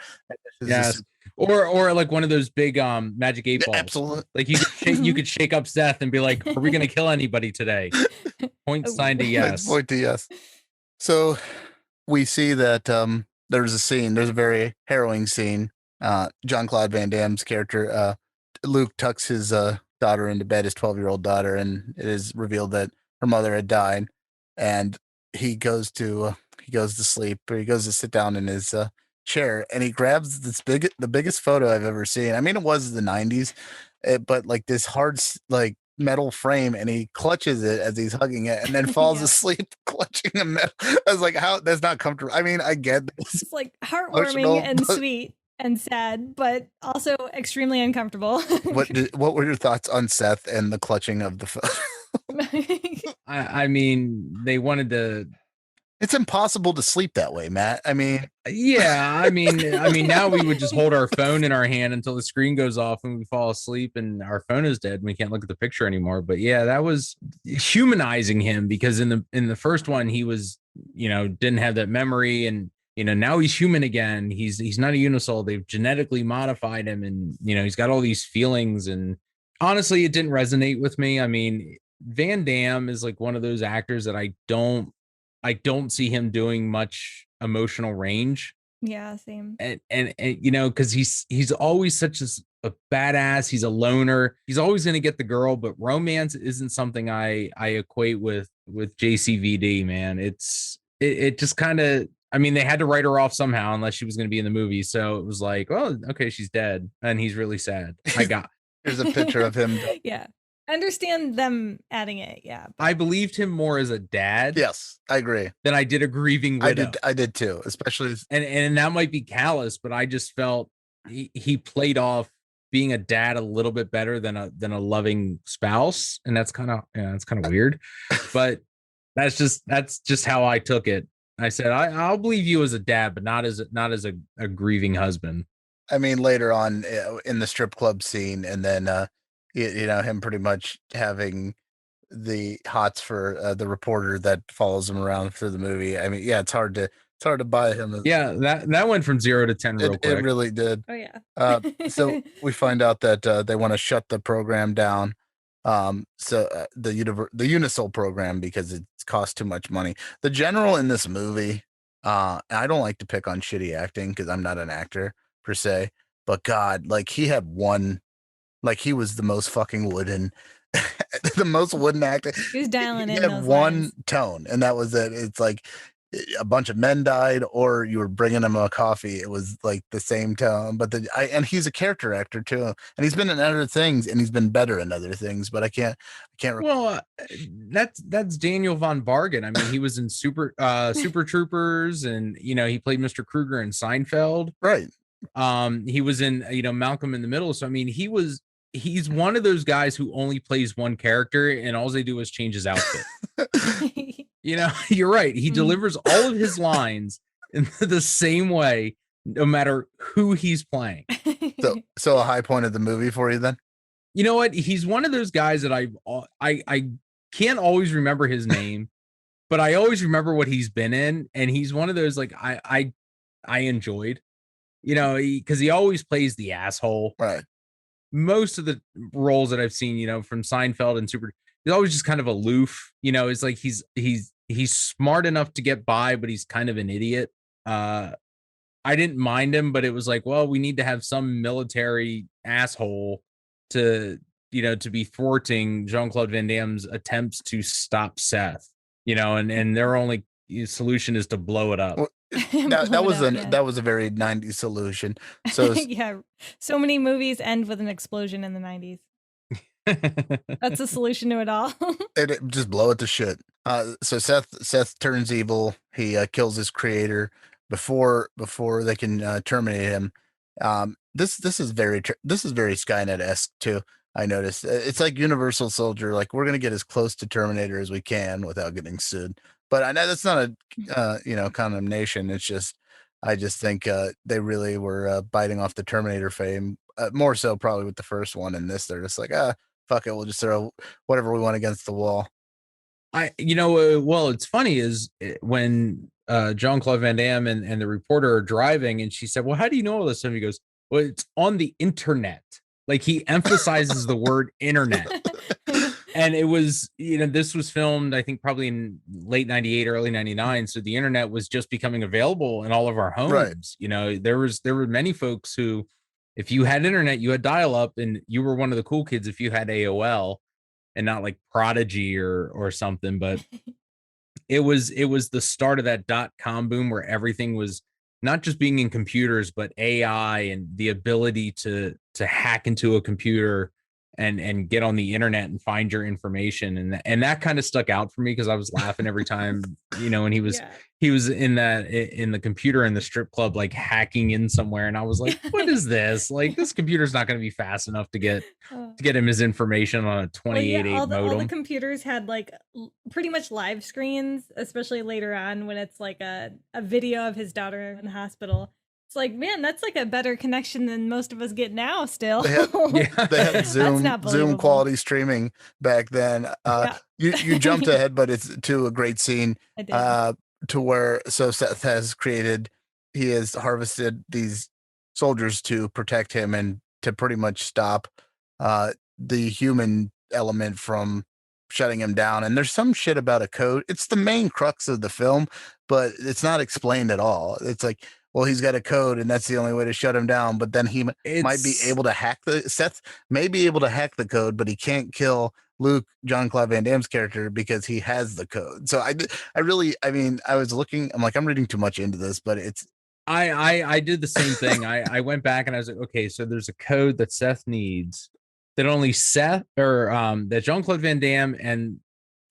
Yes. Or like one of those big Magic 8 balls. Absolutely. Like you could shake up Seth and be like, are we going to kill anybody today? Point sign to yes. Point to yes. So we see that there's a very harrowing scene. Jean-Claude Van Damme's character, Luke, tucks his daughter into bed, his 12-year-old daughter, and it is revealed that her mother had died. And he goes to sleep, or he goes to sit down in his chair, and he grabs the biggest photo I've ever seen. I mean, it was the 90s, but like this hard metal frame, and he clutches it as he's hugging it, and then falls asleep clutching a metal. I was like, how? That's not comfortable. I mean, I get this. It's like heartwarming and sweet and sad, but also extremely uncomfortable. What were your thoughts on Seth and the clutching of the photo? I mean, they wanted to. It's impossible to sleep that way, Matt. I mean, yeah. I mean, now we would just hold our phone in our hand until the screen goes off and we fall asleep and our phone is dead and we can't look at the picture anymore. But yeah, that was humanizing him, because in the first one he was, didn't have that memory, and now he's human again. He's not a unisoul. They've genetically modified him, and he's got all these feelings. And honestly, it didn't resonate with me. I mean, Van Damme is like one of those actors that I don't see him doing much emotional range. Yeah, same. And because he's always such a badass. He's a loner. He's always going to get the girl, but romance isn't something I equate with JCVD, man. It just kind of, I mean, they had to write her off somehow unless she was going to be in the movie. So it was like, oh, okay, she's dead. And he's really sad. Here's a picture of him. Yeah. I understand them adding it. Yeah. I believed him more as a dad. Yes, I agree. Than I did a grieving widow. I did too, especially. And that might be callous, but I just felt he played off being a dad a little bit better than a loving spouse. And that's kind of weird. But that's just how I took it. I said, I'll believe you as a dad, but not as a grieving husband. I mean, later on in the strip club scene, and then him pretty much having the hots for the reporter that follows him around through the movie. I mean, yeah, it's hard to buy him. Yeah, that went from 0 to 10 real quick. It really did. Oh yeah. So we find out that they want to shut the program down. So the Unisol program, because it costs too much money. The general in this movie, I don't like to pick on shitty acting because I'm not an actor per se, but God, like he was the most fucking wooden, the most wooden acting. He was dialing in. He had one lines. tone, and that was it. It's like a bunch of men died, or you were bringing him a coffee. It was like the same tone, but and he's a character actor too, and he's been in other things, and he's been better in other things. But I can't. Well, that's Daniel von Bargen. I mean, he was in Super Troopers, and he played Mr. Kruger in Seinfeld. Right. He was in Malcolm in the Middle. So I mean, he's one of those guys who only plays one character, and all they do is change his outfit. You're right. He delivers all of his lines in the same way, no matter who he's playing. So a high point of the movie for you then? You know what? He's one of those guys that I can't always remember his name, but I always remember what he's been in, and he's one of those like I enjoyed, because he always plays the asshole. Right. Most of the roles that I've seen, from Seinfeld and Super, he's always just kind of aloof. It's like he's smart enough to get by, but he's kind of an idiot. I didn't mind him, but it was like, well, we need to have some military asshole to be thwarting Jean-Claude Van Damme's attempts to stop Seth. And their only solution is to blow it up. Well, that was a very 90s solution. So yeah, so many movies end with an explosion in the 90s. That's the solution to it all. it just blow it to shit. So Seth turns evil. He kills his creator before they can terminate him. This is very Skynet-esque too. I noticed it's like Universal Soldier. Like, we're gonna get as close to Terminator as we can without getting sued. But I know that's not a condemnation. It's just, I just think they really were biting off the Terminator fame, more so probably with the first one. And this, they're just like, fuck it, we'll just throw whatever we want against the wall. Well, it's funny is when Jean-Claude Van Damme and the reporter are driving, and she said, well, how do you know all this stuff? He goes, well, it's on the internet. Like, he emphasizes the word internet. And it was, this was filmed, I think, probably in late 98, early 99. So the internet was just becoming available in all of our homes. Right. There were many folks who, if you had internet, you had dial up, and you were one of the cool kids if you had AOL and not like Prodigy or something. But it was the start of that .com boom, where everything was not just being in computers, but AI and the ability to hack into a computer and get on the internet and find your information. And that kind of stuck out for me, because I was laughing every time, when he was in the computer in the strip club, like hacking in somewhere. And I was like, what is this? Like, this computer's not going to be fast enough to get him his information on a 28.8 modem. All the computers had like pretty much live screens, especially later on when it's like a video of his daughter in the hospital. It's like, man, that's like a better connection than most of us get now still. They had Zoom quality streaming back then. You jumped ahead, but it's to a great scene to where, so Seth he has harvested these soldiers to protect him and to pretty much stop the human element from shutting him down. And there's some shit about a code. It's the main crux of the film, but it's not explained at all. It's like, well, he's got a code, and that's the only way to shut him down. But then Seth may be able to hack the code, but he can't kill Luke, Jean-Claude Van Damme's character, because he has the code. So I was looking, I'm like, I'm reading too much into this, but it's, I did the same thing. I went back and I was like, okay, so there's a code that Seth needs that only Seth or that Jean-Claude Van Damme and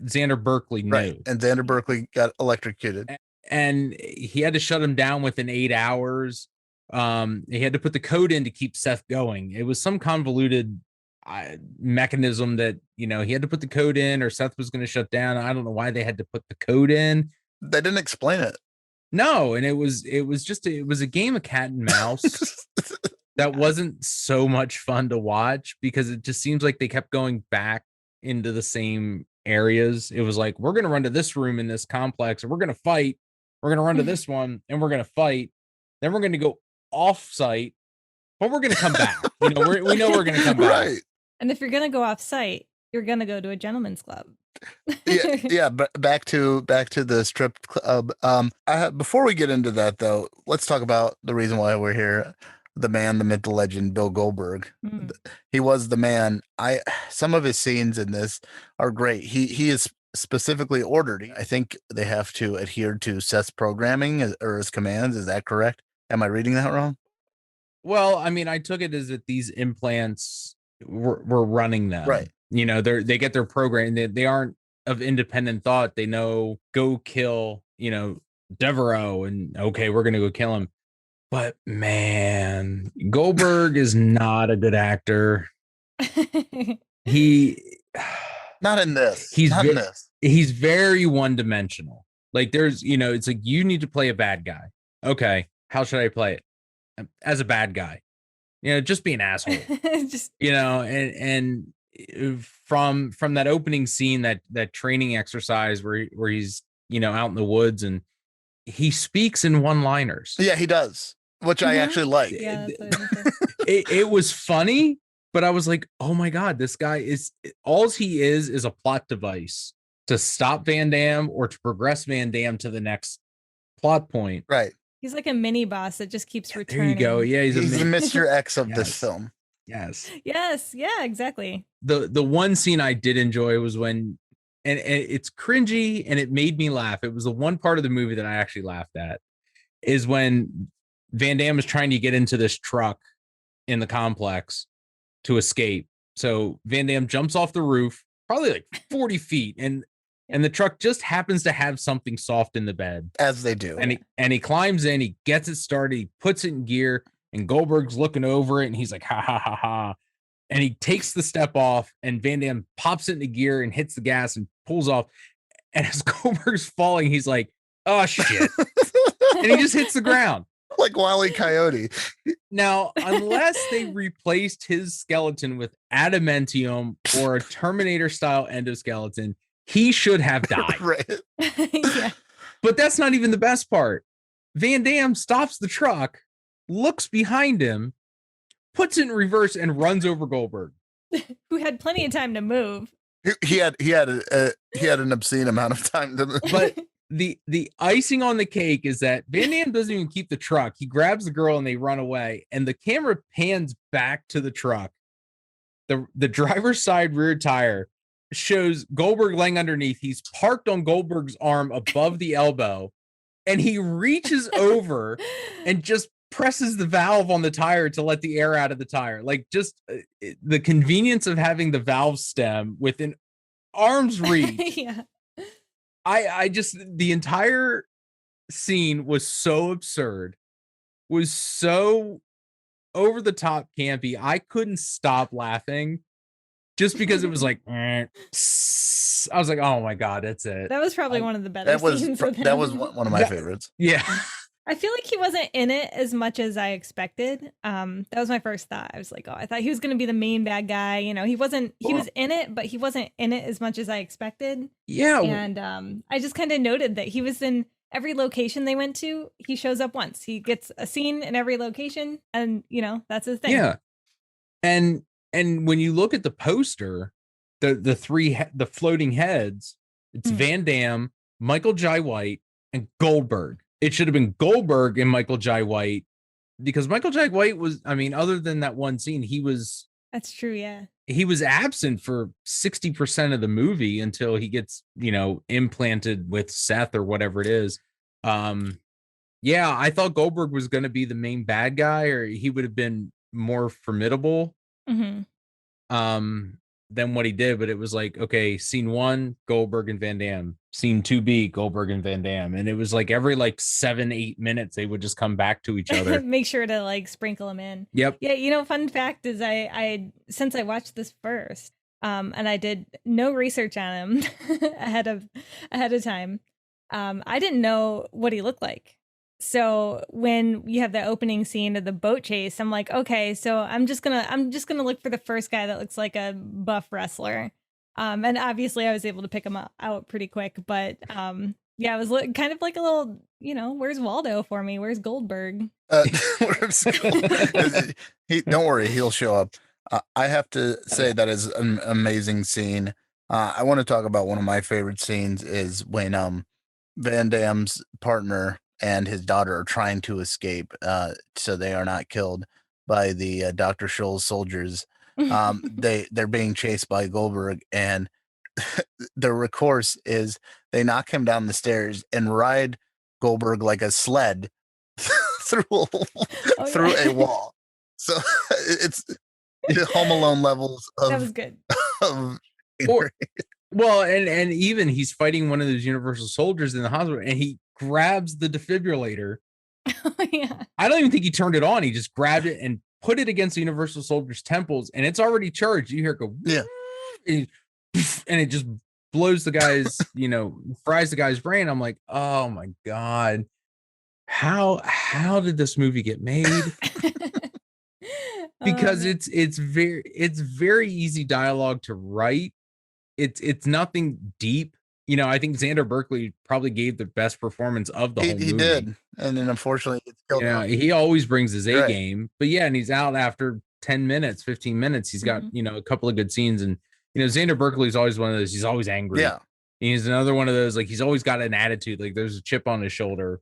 Xander Berkeley knew. right. And Xander Berkeley got electrocuted. And he had to shut him down within 8 hours. He had to put the code in to keep Seth going. It was some convoluted mechanism that, you know, he had to put the code in or Seth was going to shut down. I don't know why they had to put the code in. They didn't explain it. No, and it was a game of cat and mouse that wasn't so much fun to watch because it just seems like they kept going back into the same areas. It was like, we're going to run to this room in this complex and we're going to fight. We're going to run to this one and we're going to fight. Then we're going to go off site, but we're going to come back. You know, we know we're going to come back. Right. And if you're going to go off site, you're going to go to a gentleman's club. yeah, but back to the strip club. Before we get into that though, let's talk about the reason why we're here. The man, the myth, the legend, Bill Goldberg. He was the man. Some of his scenes in this are great. He is specifically ordered. I think they have to adhere to Seth's programming or his commands. Is that correct? Am I reading that wrong? Well, I mean, I took it as that these implants were running them. Right. You know, they get their program. They aren't of independent thought. They know, go kill, you know, Devereaux, and okay, we're gonna go kill him. But man, Goldberg is not a good actor. Not in this. He's very one-dimensional. Like there's, you know, it's like you need to play a bad guy. Okay, how should I play it? As a bad guy. You know, just be an asshole. You know, and from that opening scene, that training exercise where he's, you know, out in the woods and he speaks in one-liners. Yeah, he does, which I actually like. Yeah, it was funny, but I was like, oh my God, this guy is a plot device to stop Van Damme or to progress Van Damme to the next plot point. Right. He's like a mini boss that just keeps returning. There you go. Yeah, he's the Mr. X of this film. Yes. Yes. Yeah, exactly. The one scene I did enjoy was when, and it's cringy and it made me laugh. It was the one part of the movie that I actually laughed at, is when Van Damme is trying to get into this truck in the complex to escape. So Van Damme jumps off the roof, probably like 40 feet, and the truck just happens to have something soft in the bed. As they do. And he climbs in, he gets it started, he puts it in gear, and Goldberg's looking over it, and he's like, ha, ha, ha, ha. And he takes the step off, and Van Damme pops it into gear and hits the gas and pulls off. And as Goldberg's falling, he's like, oh, shit. And he just hits the ground. Like Wile E. Coyote. Now, unless they replaced his skeleton with adamantium or a Terminator-style endoskeleton, he should have died. Right. Yeah. But that's not even the best part. Van Damme stops the truck, looks behind him, puts it in reverse, and runs over Goldberg, who had plenty of time to move. He had an obscene amount of time to move. But the icing on the cake is that Van Damme doesn't even keep the truck. He grabs the girl and they run away, and the camera pans back to the truck. The driver's side rear tire shows Goldberg laying underneath. He's parked on Goldberg's arm above the elbow, and he reaches over and just presses the valve on the tire to let the air out of the tire. Like, just the convenience of having the valve stem within arm's reach. Yeah. I just, the entire scene was so absurd, was so over the top campy. I couldn't stop laughing just because it was like, I was like, oh my God, that's it. That was probably one of the better scenes. That was one of my favorites. Yeah. I feel like he wasn't in it as much as I expected. That was my first thought. I was like, oh, I thought he was going to be the main bad guy. You know, he was in it, but he wasn't in it as much as I expected. Yeah. And I just kind of noted that he was in every location they went to. He shows up once. He gets a scene in every location, and you know, that's his thing. Yeah. And when you look at the poster, the floating heads, it's Van Damme, Michael Jai White, and Goldberg. It should have been Goldberg and Michael Jai White, because Michael Jai White was, I mean, other than that one scene, he was. That's true. Yeah. he was absent for 60% of the movie until he gets, implanted with Seth or whatever it is. Yeah, I thought Goldberg was going to be the main bad guy, or he would have been more formidable than what he did. But it was like, okay, scene 1, Goldberg and Van Dam. Scene 2B, Goldberg and Van Dam. And it was like every 7-8 minutes, they would just come back to each other. Make sure to sprinkle them in. Yep. Yeah, fun fact is I since I watched this first, and I did no research on him ahead of time. I didn't know what he looked like. So when you have the opening scene of the boat chase, I'm like, okay, so I'm just gonna look for the first guy that looks like a buff wrestler. And obviously I was able to pick him out pretty quick, but yeah, it was kind of like a little, where's Waldo for me? Where's Goldberg? Don't worry, he'll show up. I have to say that is an amazing scene. I want to talk about one of my favorite scenes is when Van Damme's partner and his daughter are trying to escape, so they are not killed by the Dr. Scholl's soldiers. They're being chased by Goldberg, and their recourse is they knock him down the stairs and ride Goldberg like a sled through a wall. So it's Home Alone levels of that was good. Well, and even he's fighting one of those Universal soldiers in the hospital, and he grabs the defibrillator. Yeah. I don't even think he turned it on. He just grabbed it and put it against the Universal soldier's temples, and it's already charged. You hear it go, yeah, and it just blows the guy's, fries the guy's brain. I'm like, oh my God, how did this movie get made? Because it's very easy dialogue to write. It's nothing deep. I think Xander Berkeley probably gave the best performance of the whole movie. He did. And then unfortunately it's killed. Yeah, he always brings his A game. But yeah, and he's out after 10 minutes, 15 minutes. He's got, a couple of good scenes. And Xander Berkeley's always one of those, he's always angry. Yeah. He's another one of those, he's always got an attitude, there's a chip on his shoulder.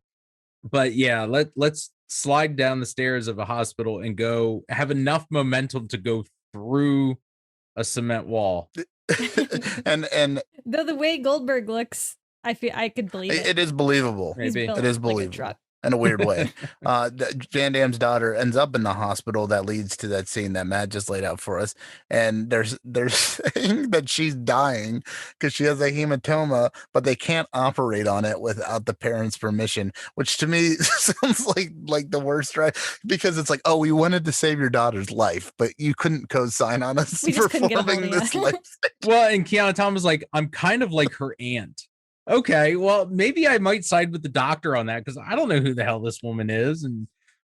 But yeah, let's slide down the stairs of a hospital and go have enough momentum to go through a cement wall. and though the way Goldberg looks, I feel I could believe it. It is believable. Maybe it is believable. Like in a weird way. Van Damme's daughter ends up in the hospital. That leads to that scene that Matt just laid out for us. And they're saying that she's dying because she has a hematoma, but they can't operate on it without the parents' permission, which to me sounds like the worst, right? Because it's like, oh, we wanted to save your daughter's life, but you couldn't co-sign on us performing this life. Well, and Keanu Thomas was like, I'm kind of like her aunt. Okay, well, maybe I might side with the doctor on that because I don't know who the hell this woman is. And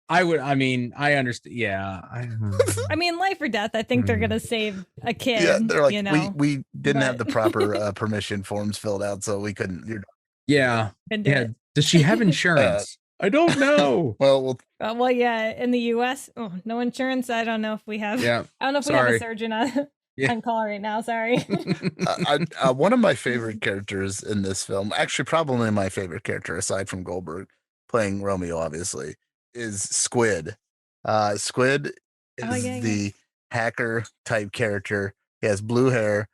I understand. Yeah. I mean, life or death. I think they're going to save a kid. Yeah, they're like, we didn't have the proper permission forms filled out, so we couldn't. Yeah. Does she have insurance? I don't know. Well, yeah. In the U.S., no insurance. I don't know if we have. Yeah. I don't know if we have a surgeon on call right now. Sorry. One of my favorite characters in this film, actually probably my favorite character aside from Goldberg playing Romeo, obviously, is Squid. Squid is the hacker type character. He has blue hair.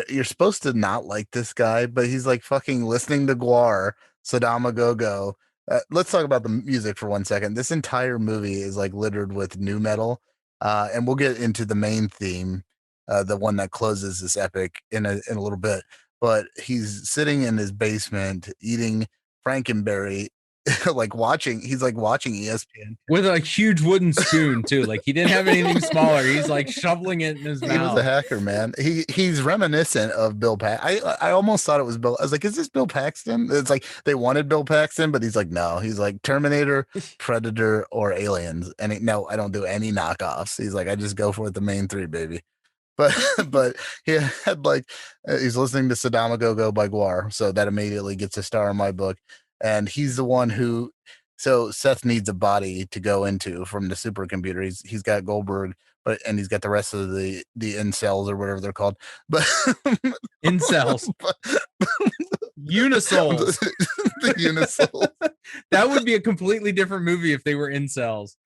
You're supposed to not like this guy, but he's like fucking listening to Guar, Sadama Go-Go. Let's talk about the music for 1 second. This entire movie is like littered with nu metal. And we'll get into the main theme, the one that closes this epic in a little bit. But he's sitting in his basement eating Frankenberry, watching ESPN with a huge wooden spoon too. He didn't have anything smaller. He's shoveling it in his mouth. He was a hacker, man. He's reminiscent of Bill Paxton. I almost thought it was Bill. I was like, is this Bill Paxton? It's like they wanted Bill Paxton, but he's like, no. He's like Terminator, Predator, or Aliens. And no, I don't do any knockoffs. He's like, I just go for the main three, baby. But he had he's listening to Sadama Go-Go by Guar, so that immediately gets a star in my book. And he's the one so Seth needs a body to go into from the supercomputer. He's got Goldberg, and he's got the rest of the incels or whatever they're called. But incels, Unisouls, the Unisouls. That would be a completely different movie if they were incels.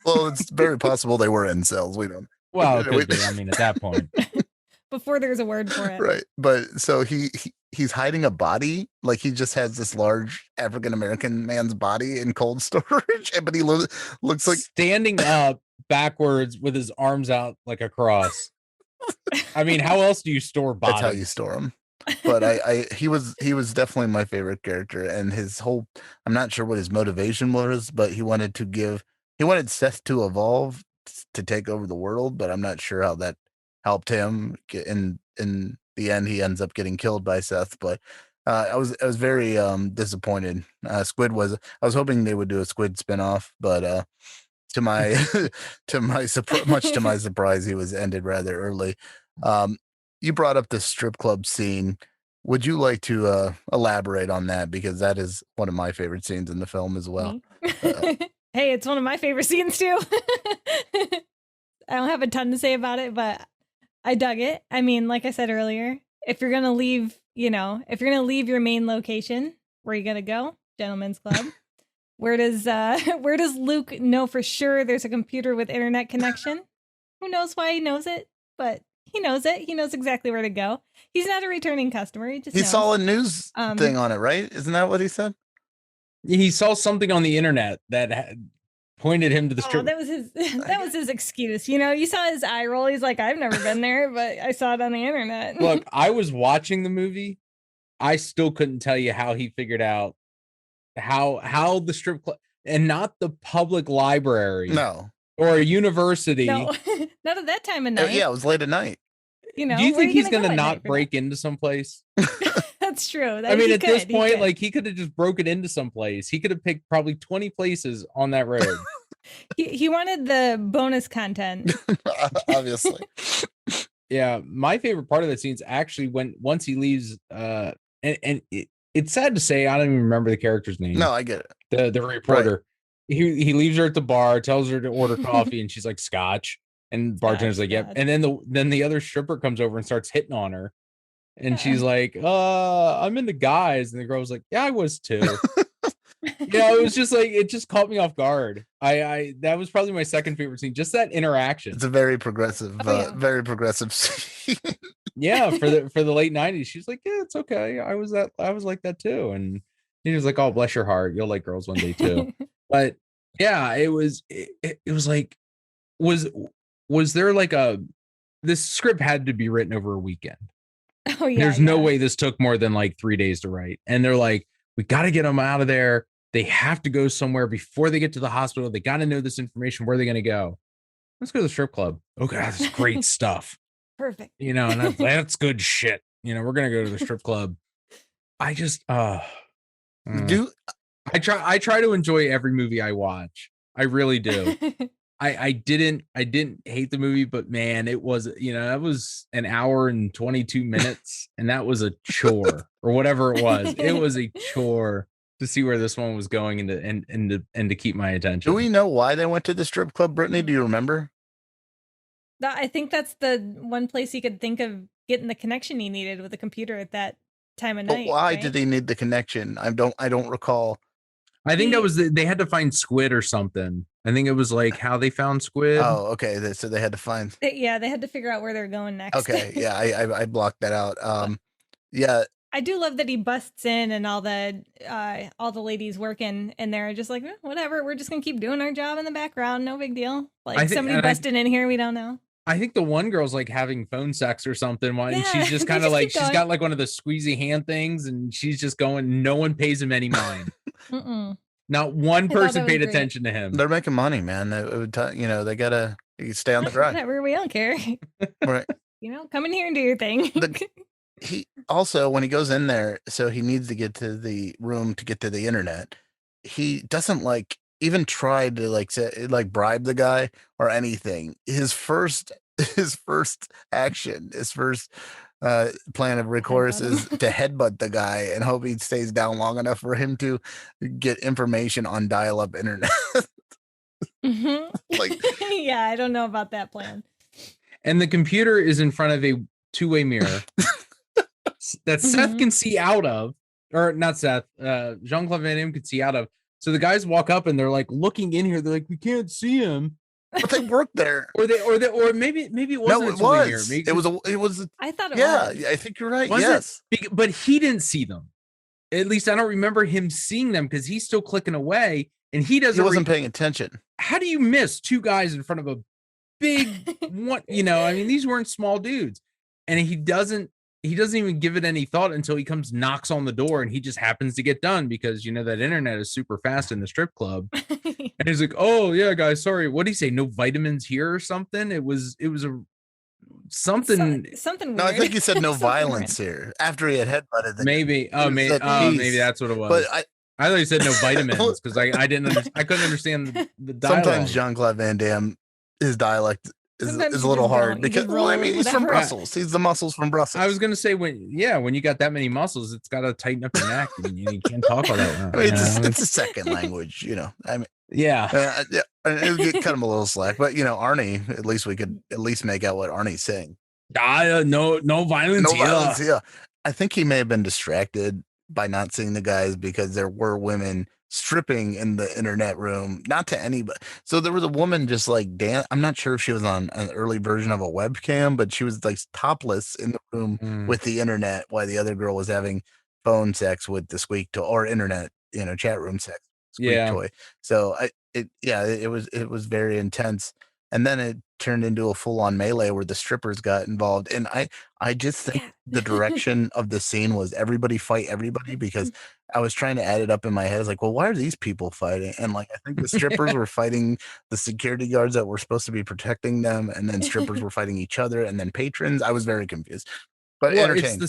Well, it's very possible they were incels. We don't. Well, it could be. I mean, at that point. Before there's a word for it. Right. But so he's hiding a body. Like he just has this large African-American man's body in cold storage. But he looks like standing up backwards with his arms out like a cross. I mean, how else do you store bodies? That's how you store them. But he was definitely my favorite character, and his whole, I'm not sure what his motivation was, but he wanted Seth to evolve to take over the world, but I'm not sure how that helped him. In the end, he ends up getting killed by Seth. But I was very disappointed. Squid was, I was hoping they would do a Squid spinoff, but to my much to my surprise, he was ended rather early. You brought up the strip club scene. Would you like to elaborate on that? Because that is one of my favorite scenes in the film as well. Hey, it's one of my favorite scenes too. I don't have a ton to say about it, but I dug it. I mean, like I said earlier, if you're gonna leave, if you're gonna leave your main location, where are you gonna go? Gentlemen's Club. Where does Luke know for sure there's a computer with internet connection? Who knows why he knows it, but he knows it. He knows exactly where to go. He's not a returning customer. He knows. Saw a news thing on it, right? Isn't that what he said? He saw something on the internet that pointed him to the strip. That was his excuse. You saw his eye roll. He's like, I've never been there, but I saw it on the internet. Look, I was watching the movie. I still couldn't tell you how he figured out how the strip club, and not the public library. No. Or a university. No, not at that time of night. Yeah, it was late at night. Do you think he's going to not break into some place? That's true. I mean, at this point, like, he could have just broken into some place. He could have picked probably 20 places on that road. He wanted the bonus content. Obviously. Yeah, my favorite part of that scene is actually once he leaves, and it's sad to say, I don't even remember the character's name. No, I get it. The reporter. Right. He leaves her at the bar, tells her to order coffee, and she's like, scotch. And bartender's like, yep. And then the other stripper comes over and starts hitting on her. And she's like, I'm into guys. And the girl was like, yeah, I was too. It was just like, it just caught me off guard. That was probably my second favorite scene. Just that interaction. It's a very progressive, very progressive scene. Yeah, for the late 90s. She's like, yeah, it's okay. I was like that too. And he was like, oh, bless your heart. You'll like girls one day too. But yeah, it was like, was there like this script had to be written over a weekend. Oh yeah. There's no way this took more than like 3 days to write. And they're like, we got to get them out of there. They have to go somewhere before they get to the hospital. They got to know this information. Where are they going to go? Let's go to the strip club. Okay, that's great stuff. Perfect. And that's good shit. We're going to go to the strip club. I just I try to enjoy every movie I watch. I really do. I didn't hate the movie, but man, it was, that was an hour and 22 minutes, and that was a chore or whatever it was. It was a chore to see where this one was going and to keep my attention. Do we know why they went to the strip club, Brittany? Do you remember? I think that's the one place he could think of getting the connection he needed with the computer at that time of night. But why did they need the connection? I don't recall. I think that was they had to find Squid or something. I think it was like how they found Squid. Oh, okay. So they had to find. Yeah, they had to figure out where they're going next. Okay, yeah, I blocked that out. Yeah. I do love that he busts in and all the ladies working in there are just like, whatever. We're just gonna keep doing our job in the background. No big deal. Like somebody busting in here, we don't know. I think the one girl's like having phone sex or something, and she's just kind of like, she's got like one of the squeezy hand things, and she's just going. No one pays him any mind. Not one person paid attention to him. They're making money, man. They gotta stay on the grind. Whatever, we don't care. Right. Come in here and do your thing. He also, when he goes in there, so he needs to get to the room to get to the internet. He doesn't even try to bribe the guy or anything. His first action, his first plan of recourse is to headbutt the guy and hope he stays down long enough for him to get information on dial-up internet. Yeah, I don't know about that plan. And the computer is in front of a two-way mirror that Seth can see out of, or not Seth, Jean-Claude Van Damme could see out of. So the guys walk up and they're like looking in here. They're like, we can't see him. But they worked there. Or maybe it wasn't. No, it a souvenir. was. Maybe, It was. I thought it Yeah, was. I think you're right. Was yes. it? But he didn't see them. At least I don't remember him seeing them because he's still clicking away and he doesn't. He wasn't paying attention. How do you miss two guys in front of a big one? You know, I mean, these weren't small dudes, and he doesn't even give it any thought until he knocks on the door, and he just happens to get done because you know that internet is super fast in the strip club. And he's like, "Oh yeah, guys, sorry. What did he say? No vitamins here or something?" It was something weird. No, I think he said no violence here after he had headbutted. Maybe that's what it was. But I thought he said no vitamins because I couldn't understand the dialogue. Sometimes Jean-Claude Van Damme, his dialect is a little hard because he's from Brussels. He's the muscles from Brussels. I was gonna say when you got that many muscles, it's got to tighten up your neck and you can't talk all that. I mean, it's a second language, you know. I mean, yeah, it would cut him a little slack, but you know, Arnie, at least we could at least make out what Arnie's saying. No violence. Yeah. I think he may have been distracted by not seeing the guys because there were women stripping in the internet room, not to anybody. So there was a woman just like I'm not sure if she was on an early version of a webcam, but she was like topless in the room with the internet while the other girl was having phone sex with the squeak toy or internet, you know, chat room sex squeak toy. So it was very intense. And then it turned into a full-on melee where the strippers got involved. And I just think the direction of the scene was everybody fight everybody, because I was trying to add it up in my head. I was like, well, why are these people fighting? And like, I think the strippers were fighting the security guards that were supposed to be protecting them. And then strippers were fighting each other and then patrons. I was very confused. But it's the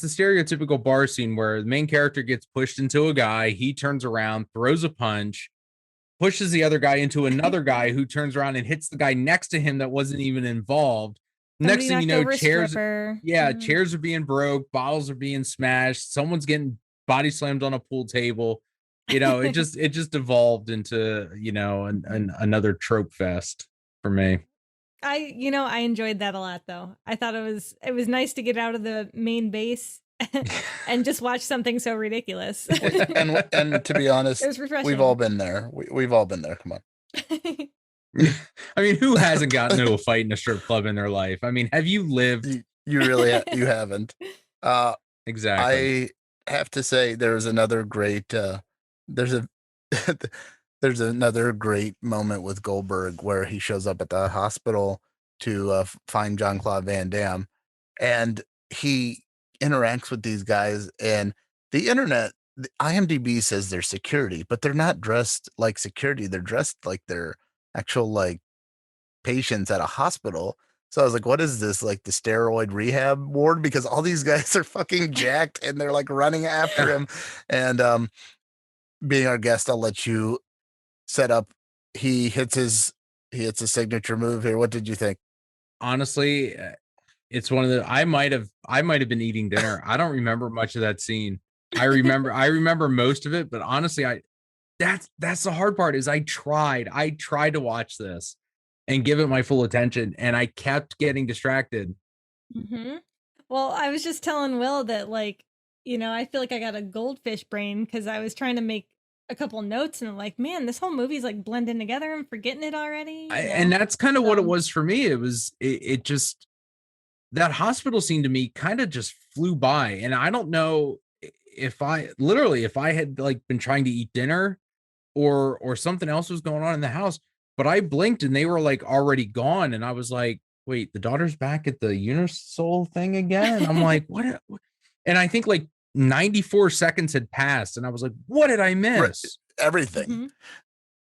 stereotypical bar scene where the main character gets pushed into a guy. He turns around, throws a punch, pushes the other guy into another guy who turns around and hits the guy next to him that wasn't even involved. Next thing you know, chairs are being broke, bottles are being smashed, someone's getting body slammed on a pool table. You know, it just evolved into, you know, another trope fest for me. I enjoyed that a lot though. I thought it was nice to get out of the main base and just watch something so ridiculous. and to be honest, it was refreshing. We've all been there. We've all been there. Come on. I mean, who hasn't gotten into a fight in a strip club in their life? I mean, have you lived? You really you haven't. Exactly. I have to say there's another great there's another great moment with Goldberg where he shows up at the hospital to find Jean-Claude Van Damme, and he interacts with these guys, and the internet, the IMDb says they're security, but they're not dressed like security. They're dressed like they're actual like patients at a hospital. So I was like, what is this, like the steroid rehab ward? Because all these guys are fucking jacked and they're like running after him. And being our guest, I'll let you set up. He hits his signature move here. What did you think? Honestly, it's one of the I might have been eating dinner. I don't remember much of that scene. I remember most of it, but honestly, that's the hard part is I tried to watch this and give it my full attention, and I kept getting distracted. Mm-hmm. Well, I was just telling Will that, like, you know, I feel like I got a goldfish brain because I was trying to make a couple notes and I'm like, man, this whole movie's like blending together. I'm forgetting it already. And that's kind of what it was for me. It just, that hospital scene to me kind of just flew by. And I don't know if I had like been trying to eat dinner or something else was going on in the house, but I blinked and they were like already gone. And I was like, wait, the daughter's back at the Unisol thing again. And I'm like, what? And I think like 94 seconds had passed. And I was like, what did I miss? Everything. Mm-hmm.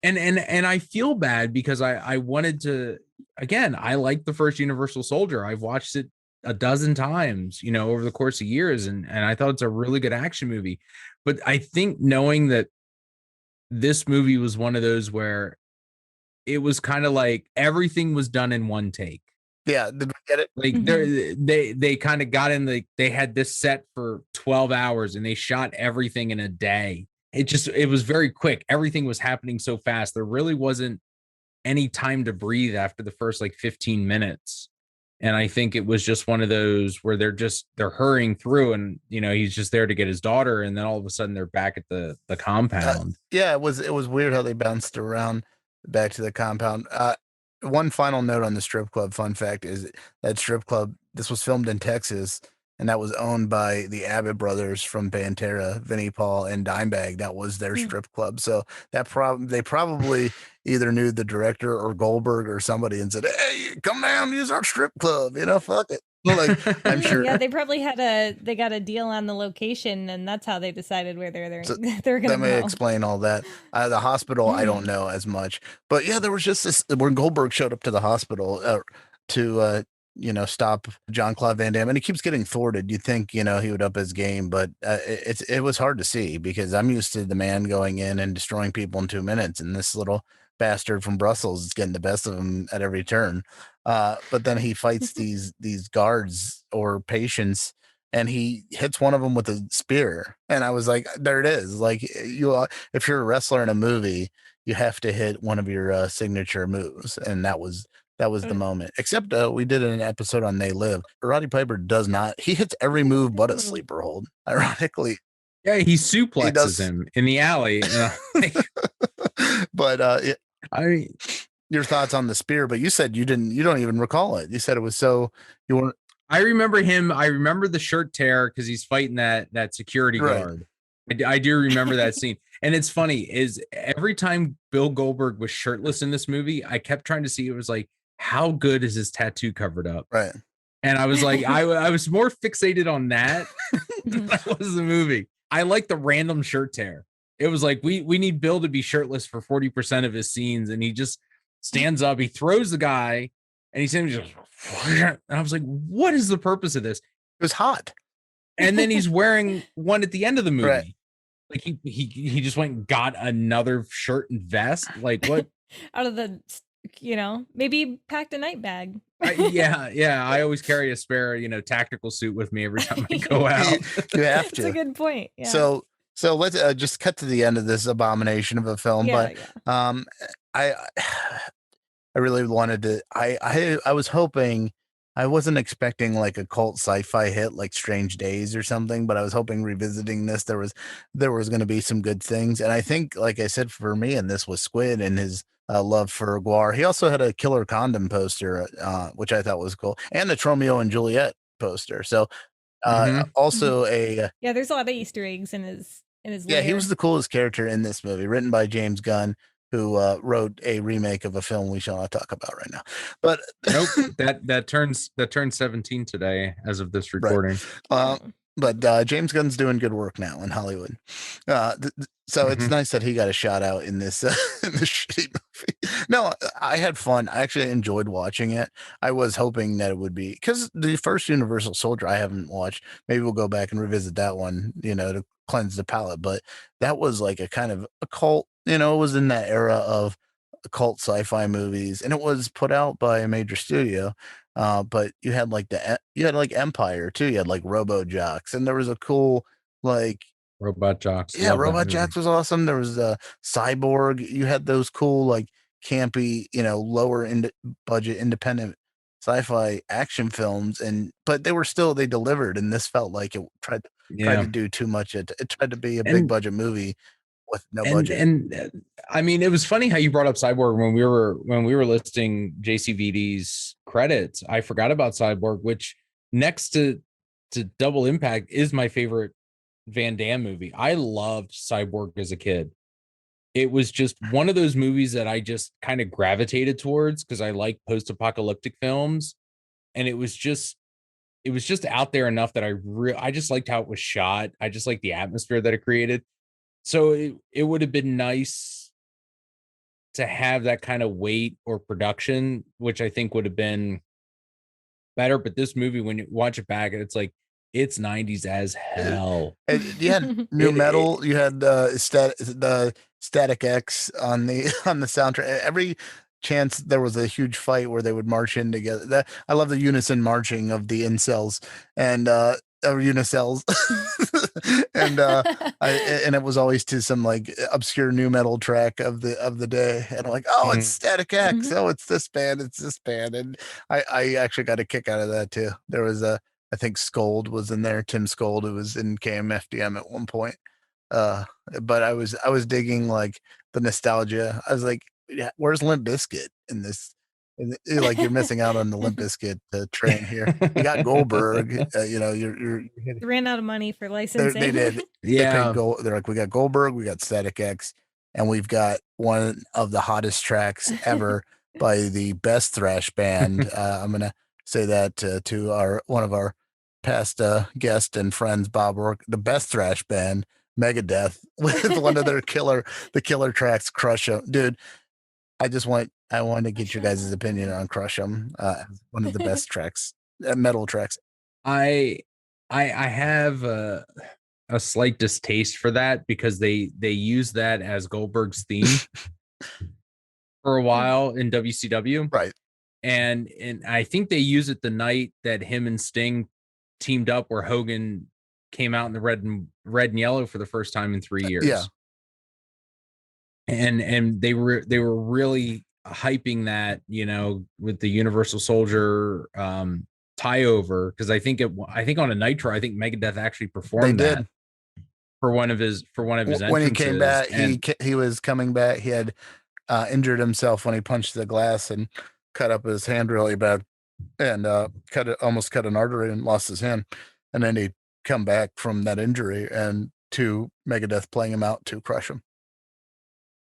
And I feel bad because I wanted to, again, I like the first Universal Soldier. I've watched it a dozen times, you know, over the course of years. And I thought it's a really good action movie. But I think knowing that this movie was one of those where it was kind of like everything was done in one take. Yeah, did we get it? Like they kind of got in they had this set for 12 hours and they shot everything in a day. It was very quick. Everything was happening so fast. There really wasn't any time to breathe after the first like 15 minutes. And I think it was just one of those where they're hurrying through, and you know, he's just there to get his daughter, and then all of a sudden they're back at the compound. Yeah, it was weird how they bounced around. back to the compound. One final note on the strip club. Fun fact is that strip club. This was filmed in Texas, and that was owned by the Abbott brothers from Pantera, Vinnie Paul and Dimebag. That was their strip club. So that they probably either knew the director or Goldberg or somebody and said, "Hey, come down, use our strip club." You know, fuck it. Like, I'm sure. Yeah, they probably they got a deal on the location, and that's how they decided where they're going to go. That may explain all that. The hospital, I don't know as much, but yeah, there was just this when Goldberg showed up to the hospital to stop Jean-Claude Van Damme, and he keeps getting thwarted. You'd think, he would up his game, but it was hard to see because I'm used to the man going in and destroying people in 2 minutes, and this little bastard from Brussels is getting the best of him at every turn. But then he fights these guards or patients, and he hits one of them with a spear. And I was like, there it is. Like, if you're a wrestler in a movie, you have to hit one of your signature moves. And that was the moment. Except we did an episode on They Live. Roddy Piper does not. He hits every move but a sleeper hold. Ironically. Yeah, he suplexes him in the alley. But your thoughts on the spear? But you said you don't even recall it. You said it was so you weren't. I remember him. I remember the shirt tear because he's fighting that security guard. I do remember that scene. And it's funny is every time Bill Goldberg was shirtless in this movie, I kept trying to see, it was like, how good is his tattoo covered up? Right. And I was like, I was more fixated on that than that was the movie. I like the random shirt tear. It was like, we need Bill to be shirtless for 40% of his scenes. And he just stands up, he throws the guy, and he's just, and I was like, what is the purpose of this? It was hot. And then he's wearing one at the end of the movie. Right. Like he just went and got another shirt and vest. Like what? Out of the, maybe packed a night bag. Yeah. I always carry a spare, tactical suit with me every time I go out. You have to. That's a good point. Yeah. So let's just cut to the end of this abomination of a film. I really wanted to. I was hoping. I wasn't expecting like a cult sci-fi hit like Strange Days or something, but I was hoping revisiting this there was going to be some good things. And I think, like I said, for me, and this was Squid and his love for Guar. He also had a Killer Condom poster, which I thought was cool, and the Tromeo and Juliet poster. So also there's a lot of Easter eggs in his lair. He was the coolest character in this movie, written by James Gunn, who wrote a remake of a film we shall not talk about right now. But nope, that turns 17 today as of this recording. Right. But James Gunn's doing good work now in Hollywood. So it's nice that he got a shout out in this shitty movie. No, I had fun. I actually enjoyed watching it. I was hoping that it would be, because the first Universal Soldier I haven't watched. Maybe we'll go back and revisit that one, to cleanse the palate. But that was like a kind of a cult. It was in that era of cult sci-fi movies, and it was put out by a major studio. But you had like Empire too. You had like Robo Jocks, and there was a cool like Robot Jocks. Yeah, Robot Jocks was awesome. There was Cyborg. You had those cool like campy, lower budget independent sci-fi action films, but they delivered, and this felt like it tried to do too much. It tried to be a big budget movie with no budget. And I mean, it was funny how you brought up Cyborg when we were listing JCVD's credits. I forgot about Cyborg, which next to Double Impact is my favorite Van Damme movie. I loved Cyborg as a kid. It was just one of those movies that I just kind of gravitated towards because I like post-apocalyptic films, and it was just out there enough that I just liked how it was shot. I just liked the atmosphere that it created. So it would have been nice to have that kind of weight or production, which I think would have been better. But this movie, when you watch it back, it's like, it's 90s as hell. And you had new metal. You had the Static X on the soundtrack. Every chance there was a huge fight where they would march in together. I love the unison marching of the incels and unicels. And it was always to some like obscure new metal track of the day, and I'm like, oh, it's Static X. Oh, it's this band, and I actually got a kick out of that too. There was I think Scold was in there, Tim Scold, who was in KMFDM at one point. But I was digging like the nostalgia. I was like, yeah, where's Limp Bizkit in this? Like you're missing out on the Limp Bizkit train here. You got Goldberg. You know, you're They ran out of money for licensing. they did. Yeah. They're like, we got Goldberg, we got Static X, and we've got one of the hottest tracks ever by the best thrash band. I'm gonna say that to one of our past guests and friends, Bob Rourke, the best thrash band, Megadeth, with one of their killer tracks, Crush 'Em. Dude, I want to get your guys' opinion on Crush 'Em, one of the best tracks, metal tracks. I have a slight distaste for that because they use that as Goldberg's theme for a while in WCW. Right. And I think they use it the night that him and Sting teamed up, where Hogan came out in the red and yellow for the first time in 3 years. Yeah. And they were really hyping that, you know, with the Universal Soldier tie over, because I think on a Nitro, I think Megadeth actually performed that for one of his entrances. When he came back, he was coming back. He had injured himself when he punched the glass and cut up his hand really bad, and almost cut an artery and lost his hand. And then he'd come back from that injury and to Megadeth playing him out to Crush 'Em.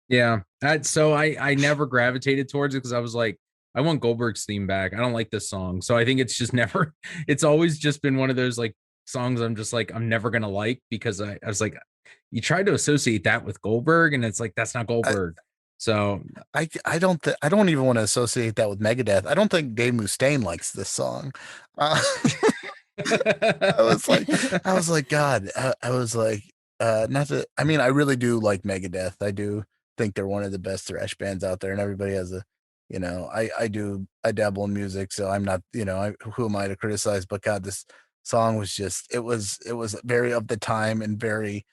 Yeah, so I never gravitated towards it because I was like, I want Goldberg's theme back. I don't like this song. So I think it's just never, it's always just been one of those like songs I'm just like, I'm never gonna like, because I was like, you tried to associate that with Goldberg, and it's like, that's not Goldberg. So I don't even want to associate that with Megadeth. I don't think Dave Mustaine likes this song. I was like, God, I was like, not to, I mean, I really do like Megadeth. I do think they're one of the best thrash bands out there, and everybody has a, you know, I dabble in music, so I'm not, you know, who am I to criticize? But God, this song was just, it was very of the time and very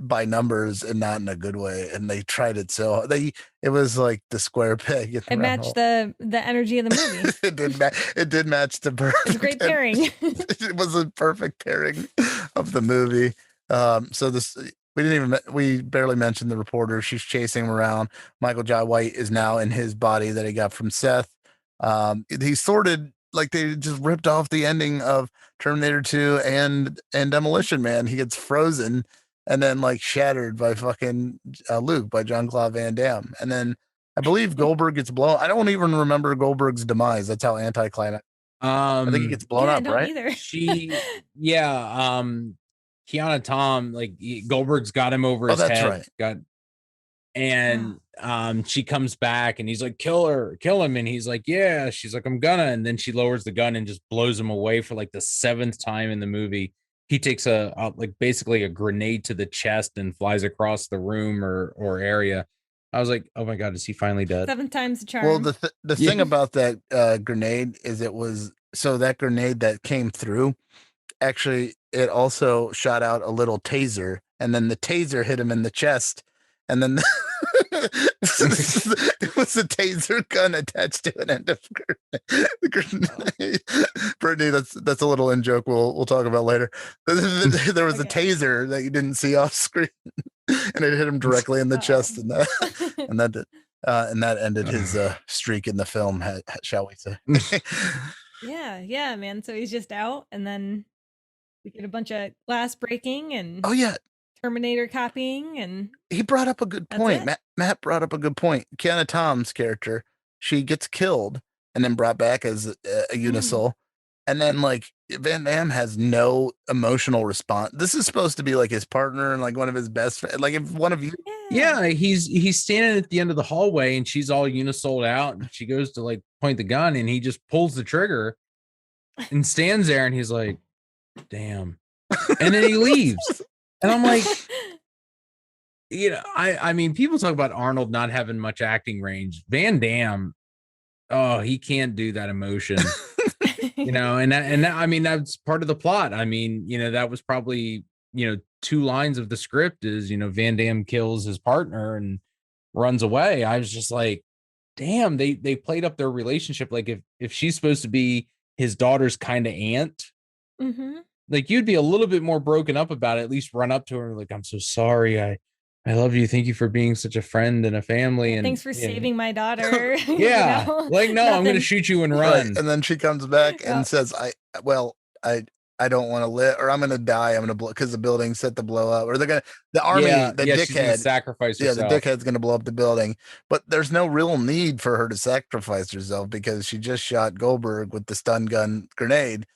by numbers, and not in a good way. And they tried it, so it was like the square peg. It matched the energy of the movie. It did match the perfect. It was a great pairing. It was a perfect pairing of the movie. So this, we barely mentioned the reporter. She's chasing him around. Michael Jai White is now in his body that he got from Seth. He sorted, like, they just ripped off the ending of Terminator 2 and Demolition Man. He gets frozen and then like shattered by fucking Luke, by Jean-Claude Van Damme. And then I believe Goldberg gets blown. I don't even remember Goldberg's demise. That's how anticlimactic. I think he gets blown up, right? Either. Kiana Tom, like, Goldberg's got him over his head. Right. She comes back and he's like, kill him. And he's like, yeah. She's like, I'm gonna. And then she lowers the gun and just blows him away for like the 7th time in the movie. He takes like basically a grenade to the chest and flies across the room or area. I was like, oh my God, is he finally dead? 7 times the charm. Well, the thing about that grenade is that grenade that came through, actually, it also shot out a little taser, and then the taser hit him in the chest, and then it was a taser gun attached to an end of the grenade. Brittany, that's a little in joke we'll talk about later. There was a taser that you didn't see off screen, and it hit him directly in the chest, and that ended his streak in the film, shall we say? Yeah, man. So he's just out, and then we get a bunch of glass breaking and Terminator copying, and he brought up a good point. Matt brought up a good point. Kiana Tom's character, she gets killed and then brought back as a Unisoul, and then like Van Damme has no emotional response. This is supposed to be like his partner and like one of his best friends. Like, if one of you, he's standing at the end of the hallway and she's all Unisouled out, and she goes to like point the gun, and he just pulls the trigger and stands there, and he's like, damn. And then he leaves. And I'm like, you know, I mean, people talk about Arnold not having much acting range. Van Damme, he can't do that emotion. You know, and that, I mean, that's part of the plot. I mean, you know, that was probably, you know, 2 lines of the script is, you know, Van Damme kills his partner and runs away. I was just like, damn, they played up their relationship. Like, if she's supposed to be his daughter's kind of aunt, like, you'd be a little bit more broken up about it. At least run up to her like, I'm so sorry. I love you. Thank you for being such a friend and a family. And thanks for saving my daughter. Yeah. Like, no, I'm going to shoot you and run. Right. And then she comes back and says, I don't want to live, or I'm going to die. I'm going to blow, because the building's set to blow up, or the army, she's gonna sacrifice herself. The dickhead's going to blow up the building. But there's no real need for her to sacrifice herself because she just shot Goldberg with the stun gun grenade.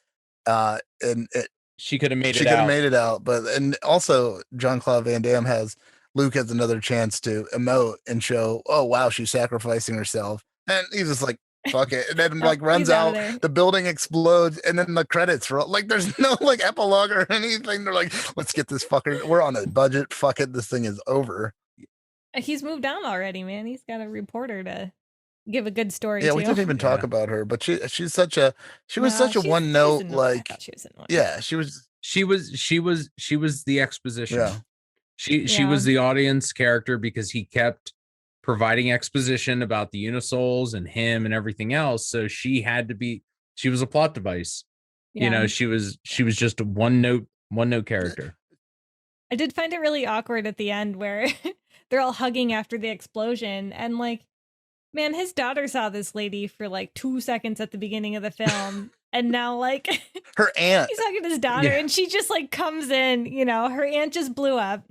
She could have made it out. She could have made it out. And also, Jean-Claude Van Damme Luke has another chance to emote and show, oh, wow, she's sacrificing herself. And he's just like, fuck it. And then runs out, the building explodes, and then the credits roll. Like, there's no epilogue or anything. They're like, let's get this fucker. We're on a budget. Fuck it. This thing is over. He's moved on already, man. He's got a reporter to give a good story. Yeah, we didn't even talk about her, but she was such a one note, she was the exposition. Yeah. She was the audience character because he kept providing exposition about the Unisouls and him and everything else. So she was a plot device. Yeah. She was just a one note character. I did find it really awkward at the end where they're all hugging after the explosion, and man, his daughter saw this lady for 2 seconds at the beginning of the film. And now her aunt, he's talking to his daughter, and she just comes in, her aunt just blew up.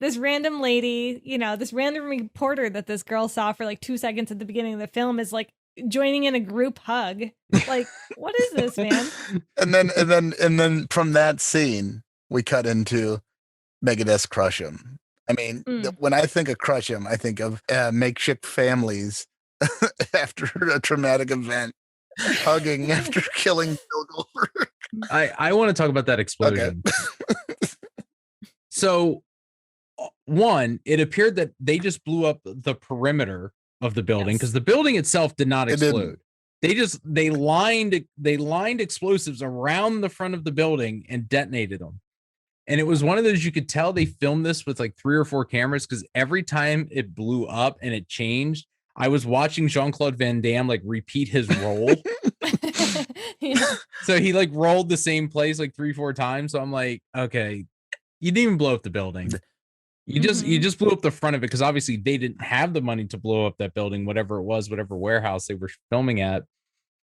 This random lady, this random reporter that this girl saw for 2 seconds at the beginning of the film is joining in a group hug. What is this, man? And then from that scene, we cut into Megadeth's Crush 'Em. I mean, when I think of Crush 'Em, I think of makeshift families after a traumatic event, hugging after killing Bill Goldberg. I want to talk about that explosion. Okay. So, one, it appeared that they just blew up the perimeter of the building because the building itself did not explode. They lined explosives around the front of the building and detonated them. And it was one of those, you could tell they filmed this with 3 or 4 cameras, because every time it blew up and it changed, I was watching Jean-Claude Van Damme repeat his roll. Yeah. So he rolled the same place 3-4 times. So I'm like, okay, you didn't even blow up the building. You just blew up the front of it, because obviously they didn't have the money to blow up that building, whatever it was, whatever warehouse they were filming at.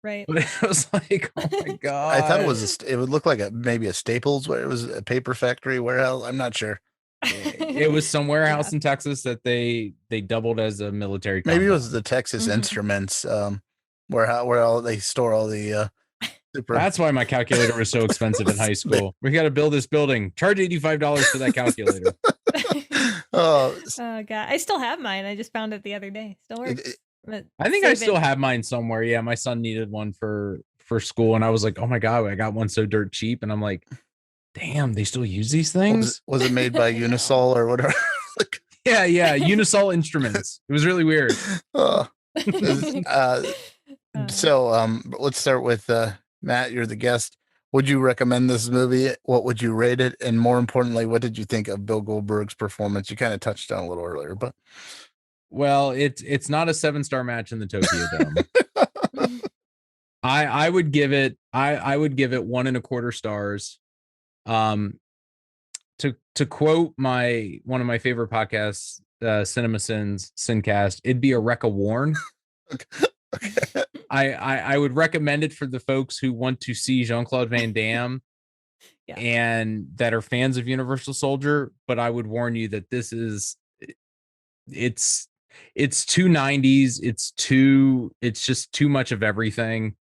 Right. But it was oh my God. I thought it would look like maybe a Staples, where it was a paper factory warehouse. I'm not sure. It was some warehouse in Texas that they doubled as a military compound. Maybe it was the Texas Instruments where they store all the That's why my calculator was so expensive in high school. We got to build this building. Charge $85 for that calculator. Oh God, I still have mine. I just found it the other day. Still works. I think I still have mine somewhere. Yeah, my son needed one for school, and I was like, oh my God, I got one so dirt cheap, and I'm like, damn, they still use these things. Was it made by Unisol or whatever? Yeah, Unisol Instruments. It was really weird. So let's start with Matt. You're the guest. Would you recommend this movie? What would you rate it? And more importantly, what did you think of Bill Goldberg's performance? You kind of touched on a little earlier, but well, it's not a 7-star match in the Tokyo Dome. I would give it 1 1/4 stars. To quote one of my favorite podcasts, Cinema Sincast, it'd be a wreck of Warren. Okay. I would recommend it for the folks who want to see Jean-Claude Van Damme and that are fans of Universal Soldier, but I would warn you that it's too 90s. It's just too much of everything.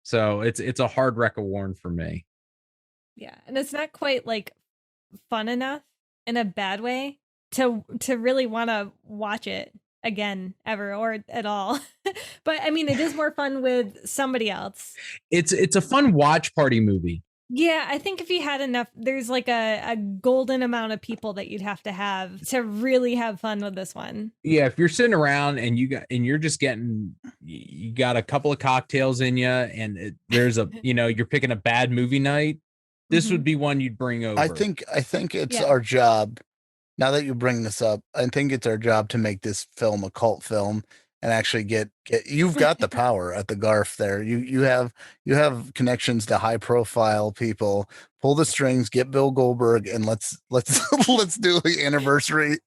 So it's a hard wreck of Warren for me. Yeah, and it's not quite fun enough in a bad way to really want to watch it again ever or at all. But I mean, it is more fun with somebody else. It's a fun watch party movie. Yeah, I think if you had enough, there's a golden amount of people that you'd have to really have fun with this one. Yeah, if you're sitting around and you got a couple of cocktails in you, and there's you're picking a bad movie night, this would be one you'd bring over. I think it's our job. Now that you bring this up, I think it's our job to make this film a cult film and actually get you've got the power at the Garf there. You have connections to high profile people. Pull the strings, get Bill Goldberg, and let's let's do the anniversary.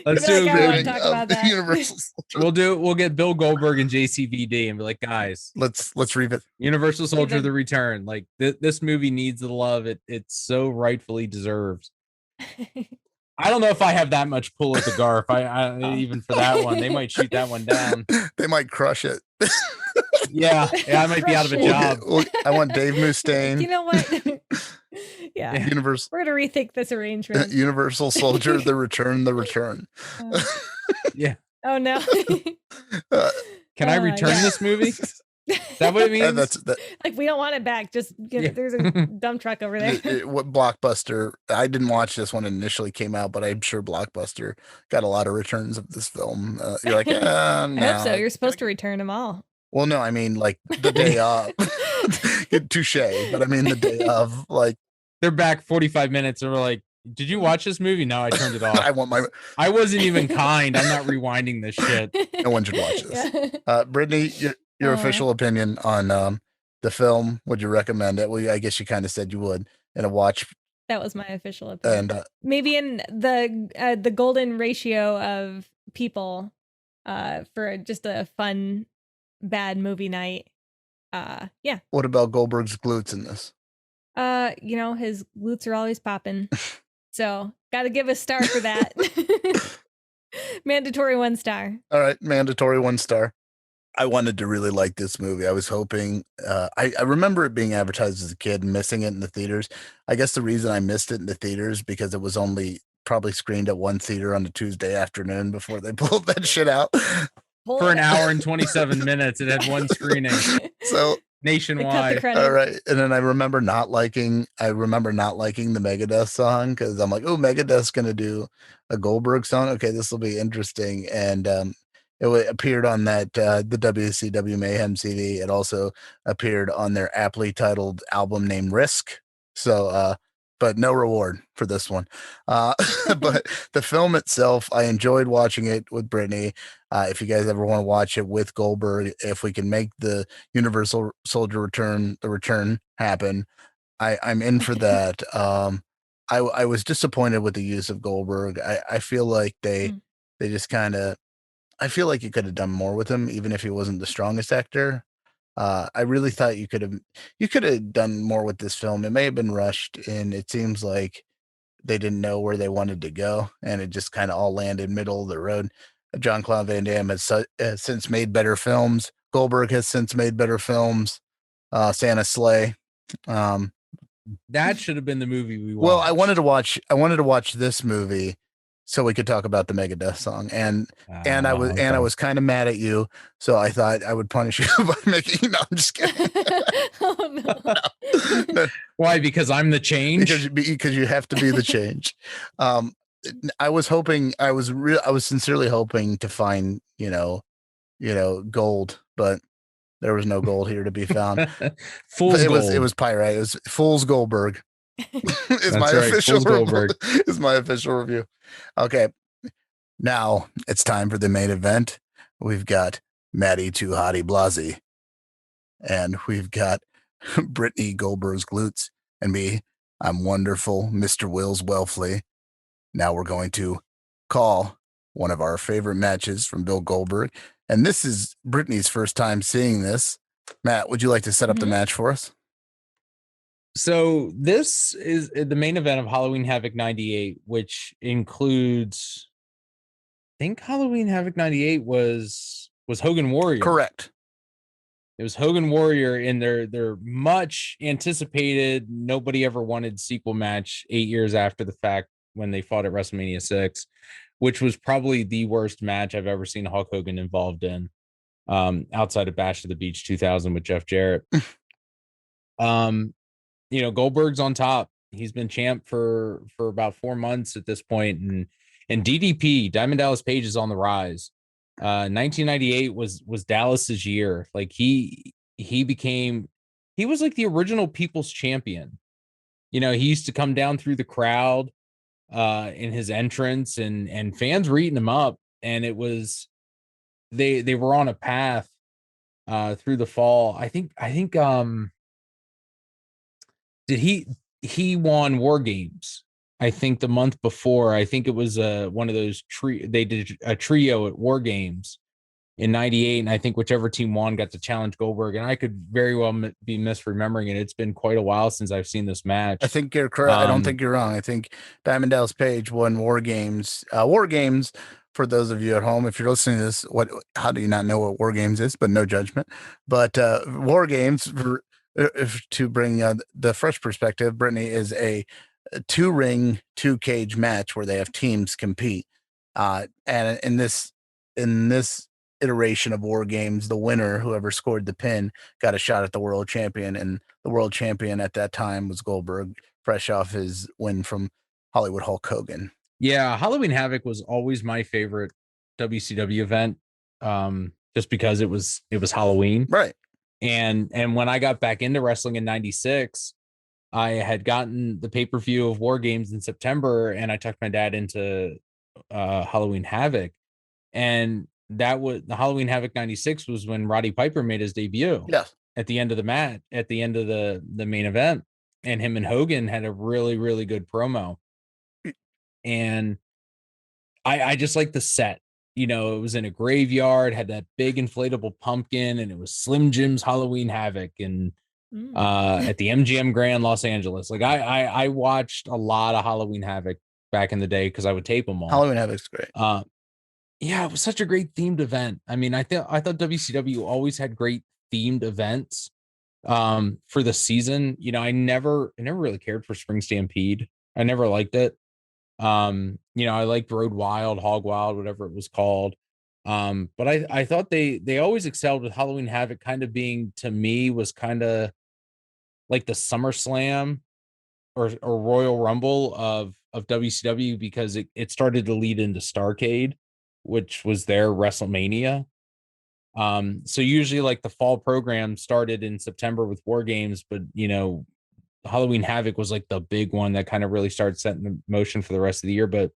Let's do I want to talk about that. Universal Soldier. We'll get Bill Goldberg and JCVD and be like, guys, let's revisit Universal Soldier: The Return. Like this movie needs the love it so rightfully deserves. I don't know if I have that much pull at the Garf. I even for that one, they might shoot that one down. They might crush it. Yeah, I might be out of a job. I want Dave Mustaine. You know what? Yeah. Universal. We're gonna rethink this arrangement. Universal Soldier: The Return. Yeah. Oh no. Can I return this movie? Is that what it means? Like we don't want it back. Just there's a dump truck over there. What Blockbuster? I didn't watch this when it initially came out, but I'm sure Blockbuster got a lot of returns of this film. You're like, no. I hope so. You're supposed to return them all. Well, no, I mean like the day of. Touche, but I mean the day of. Like they're back 45 minutes, and we're like, "Did you watch this movie?" No, I turned it off. I wasn't even kind. I'm not rewinding this shit. No one should watch this. Yeah. Brittany, your official opinion on the film? Would you recommend it? Well, I guess you kind of said you would in a watch. That was my official opinion. And maybe in the golden ratio of people for just a fun bad movie night. Yeah. What about Goldberg's glutes in this? His glutes are always popping. So got to give a star for that. Mandatory 1 star. All right, mandatory 1 star. I wanted to really like this movie. I was hoping, I remember it being advertised as a kid and missing it in the theaters. I guess the reason I missed it in the theaters because it was only probably screened at one theater on a Tuesday afternoon before they pulled that shit out. For an hour and 27 minutes, it had one screening. So nationwide. All right. And then I remember not liking the Megadeth song because I'm like, oh, Megadeth's going to do a Goldberg song. Okay, this will be interesting. And it appeared on that the WCW Mayhem CD. It also appeared on their aptly titled album named Risk. So, but no reward for this one. But the film itself, I enjoyed watching it with Brittany. If you guys ever want to watch it with Goldberg, if we can make the Universal Soldier return happen, I'm in for that. I was disappointed with the use of Goldberg. I feel like they just kind of, I feel like you could have done more with him, even if he wasn't the strongest actor. I really thought you could have done more with this film. It may have been rushed, and it seems like they didn't know where they wanted to go, and it just kind of all landed middle of the road. Jean-Claude Van Damme has since made better films. Goldberg has since made better films. Santa Slay. That should have been the movie we watched. Well, I wanted to watch this movie so we could talk about the Megadeth song, and I was kind of mad at you, so I thought I would punish you by making. No, I'm just kidding. Oh no. No. Why? Because I'm the change. Because you have to be the change. I was sincerely hoping to find gold, but there was no gold here to be found. It was pyrite. It was Fool's Goldberg. Is my official review. Okay, now it's time for the main event. We've got MATTY to HOTTY Blazi, and we've got Brittany Goldberg's glutes, and me. I'm wonderful, Mr. Wills Welfley. Now we're going to call one of our favorite matches from Bill Goldberg, and this is Brittany's first time seeing this. Matt, would you like to set up the match for us? So this is the main event of Halloween Havoc 98, which includes, I think Halloween Havoc 98 was Hogan Warrior. Correct. It was Hogan Warrior in their much anticipated, nobody ever wanted sequel match 8 years after the fact when they fought at WrestleMania 6, which was probably the worst match I've ever seen Hulk Hogan involved in, outside of Bash to the Beach 2000 with Jeff Jarrett. Goldberg's on top. He's been champ for about 4 months at this point, and DDP, Diamond Dallas Page, is on the rise. 1998 was Dallas's year. Like he was like the original people's champion. He used to come down through the crowd in his entrance, and fans were eating him up, and it was they were on a path through the fall. I think did he won War Games, I think the month before. I think it was one of those they did a trio at War Games in 98, and I think whichever team won got to challenge Goldberg. And I could very well be misremembering it. It's been quite a while since I've seen this match. I think you're correct. I don't think you're wrong. I think Diamond Dallas Page won War Games. War Games, for those of you at home, if you're listening to this, how do you not know what War Games is? But no judgment. But War Games, to bring the fresh perspective, Brittany, is a 2-ring, 2-cage match where they have teams compete. And in this iteration of War Games, the winner, whoever scored the pin, got a shot at the world champion, and the world champion at that time was Goldberg, fresh off his win from Hollywood Hulk Hogan. Yeah, Halloween Havoc was always my favorite WCW event, just because it was Halloween, right? And when I got back into wrestling in '96, I had gotten the pay-per-view of War Games in September, and I tucked my dad into Halloween Havoc, and that was the Halloween Havoc 96 was when Roddy Piper made his debut. Yes. At the end of the match, at the end of the main event, and him and Hogan had a really, really good promo. And I just like the set. You know, it was in a graveyard, had that big inflatable pumpkin, and it was Slim Jim's Halloween Havoc, and at the MGM Grand Los Angeles. Like I watched a lot of Halloween Havoc back in the day because I would tape them all. Halloween Havoc's great. Yeah, it was such a great themed event. I mean, I thought WCW always had great themed events for the season. You know, I never really cared for Spring Stampede. I never liked it. You know, I liked Road Wild, Hog Wild, whatever it was called. But I thought they always excelled with Halloween Havoc kind of being, to me, was kind of like the SummerSlam or Royal Rumble of WCW, because it started to lead into Starrcade, which was their WrestleMania. So usually like the fall program started in September with War Games, but you know, Halloween Havoc was like the big one that kind of really started setting the motion for the rest of the year. But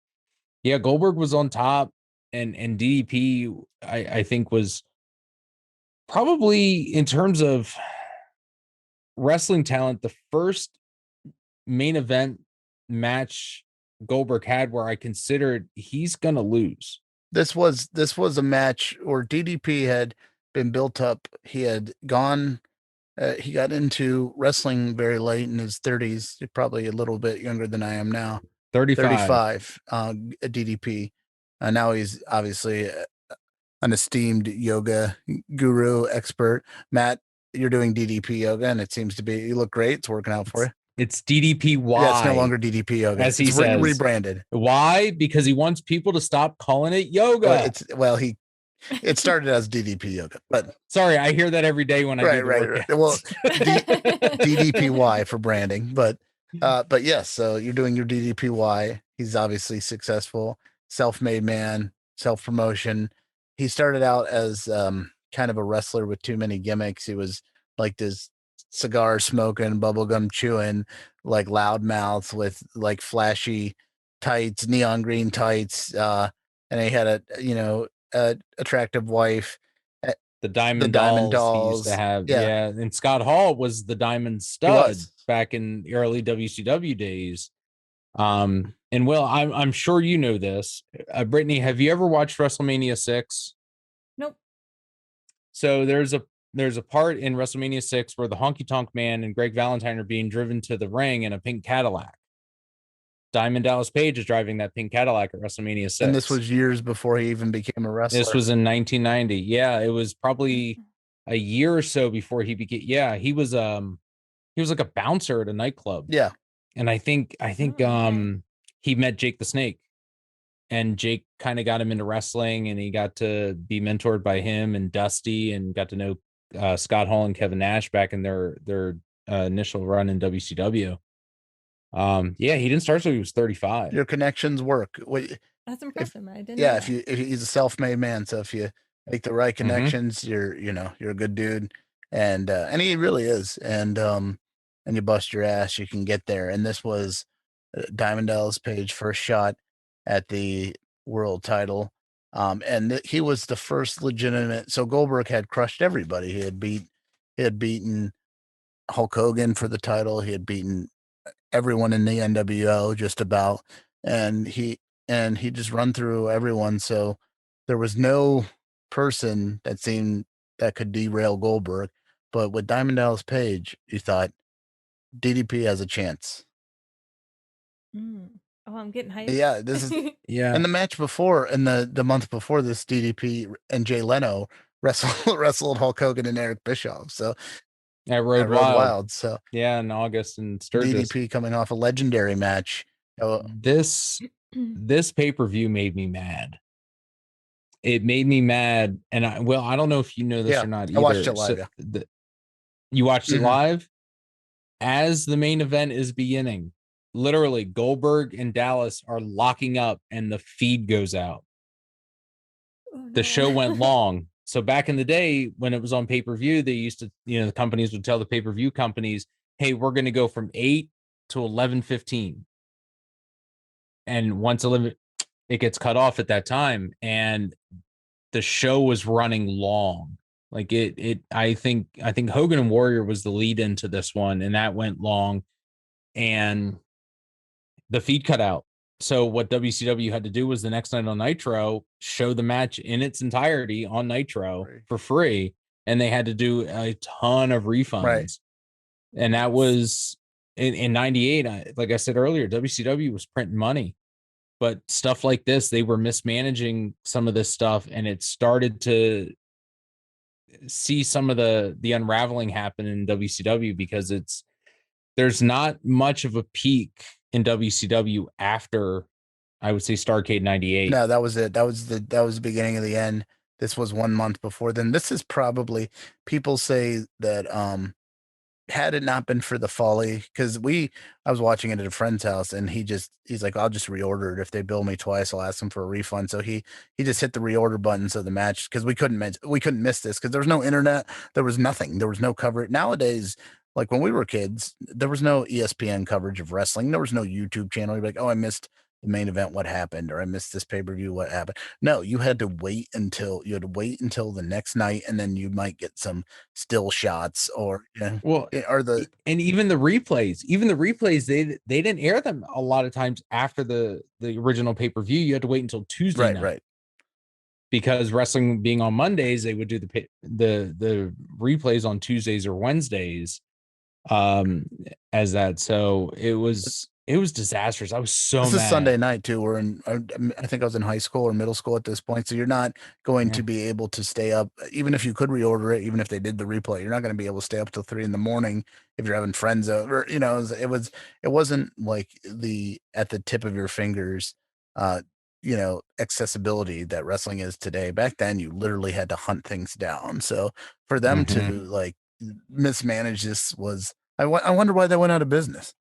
yeah, Goldberg was on top, and DDP I think was probably, in terms of wrestling talent, the first main event match Goldberg had where I considered he's gonna lose. This was a match where DDP had been built up. He had gone. He got into wrestling very late in his 30s, probably a little bit younger than I am now. 35. DDP. Now he's obviously an esteemed yoga guru expert. Matt, you're doing DDP yoga, and it seems to be, you look great. It's working out for you. It's DDPY. Yeah, it's no longer DDP yoga. As he says, rebranded. Why? Because he wants people to stop calling it yoga. It started as DDP yoga, but sorry, I hear that every day when I do the right. Well, DDPY for branding, but yes. So you're doing your DDPY. He's obviously successful, self-made man, self-promotion. He started out as kind of a wrestler with too many gimmicks. He was like this cigar smoking, bubblegum chewing, like loudmouth with like flashy tights, neon green tights, and he had a attractive wife. The Diamond Dolls he used to have. Yeah. And Scott Hall was the Diamond Stud back in early WCW days. And Will, I'm sure you know this. Brittany, have you ever watched WrestleMania 6? Nope. So there's a part in WrestleMania 6 where the Honky Tonk Man and Greg Valentine are being driven to the ring in a pink Cadillac. Diamond Dallas Page is driving that pink Cadillac at WrestleMania 6. And this was years before he even became a wrestler. This was in 1990. Yeah, it was probably a year or so before he became. Yeah, he was like a bouncer at a nightclub. Yeah. And I think he met Jake the Snake, and Jake kind of got him into wrestling, and he got to be mentored by him and Dusty, and got to know Scott Hall and Kevin Nash back in their initial run in WCW. Yeah, he didn't start till he was 35. Your connections work. That's impressive. I didn't. Yeah, if he's a self-made man, so if you make the right connections, you're a good dude, and he really is, and you bust your ass, you can get there. And this was Diamond Dallas Page first shot at the world title. And he was the first legitimate. So Goldberg had crushed everybody. He had beaten Hulk Hogan for the title. He had beaten everyone in the NWO just about, and he just run through everyone. So there was no person that seemed that could derail Goldberg. But with Diamond Dallas Page, you thought DDP has a chance. Oh, I'm getting hyped. Yeah, this is Yeah. And the match before, and the month before this, DDP and Jay Leno wrestled Hulk Hogan and Eric Bischoff. So At Road Wild. So yeah, in August in Sturgis. DDP coming off a legendary match. This pay-per-view made me mad. It made me mad, and I don't know if you know this or not either. I watched it live. You watched it live? As the main event is beginning, literally Goldberg and Dallas are locking up and the feed goes out. Oh, no. The show went long. So back in the day when it was on pay-per-view, they used to, the companies would tell the pay-per-view companies, hey, we're going to go from 8 to 11:15. And once 11, it gets cut off at that time. And the show was running long. Like I think Hogan and Warrior was the lead into this one, and that went long, and the feed cut out. So what WCW had to do was the next night on Nitro, show the match in its entirety on Nitro for free. And they had to do a ton of refunds. Right. And that was in 98. Like I said earlier, WCW was printing money, but stuff like this, they were mismanaging some of this stuff. And it started to see some of the unraveling happen in WCW, because there's not much of a peak in WCW after, I would say, Starrcade 98. No, that was it. That was the beginning of the end. This was 1 month before then. This is probably, people say that had it not been for the folly, because I was watching it at a friend's house, and he's like, I'll just reorder it. If they bill me twice, I'll ask them for a refund. So he just hit the reorder button. So the match, because we couldn't miss this, because there was no internet, there was nothing, there was no coverage. Nowadays, like when we were kids, there was no ESPN coverage of wrestling. There was no YouTube channel. You're like, oh, I missed the main event, what happened? Or I missed this pay-per-view, what happened? No, you had to wait until the next night, and then you might get some still shots, or and even the replays, they didn't air them a lot of times after the original pay-per-view. You had to wait until Tuesday night. Right. Because wrestling being on Mondays, they would do the replays on Tuesdays or Wednesdays as that. So it was disastrous. I was so mad. This is Sunday night too. I think I was in high school or middle school at this point. So you're not going to be able to stay up, even if you could reorder it, even if they did the replay, you're not going to be able to stay up till 3 a.m. if you're having friends over, it wasn't like at the tip of your fingers, accessibility that wrestling is today. Back then you literally had to hunt things down. So for them to like mismanage this was, I wonder why they went out of business.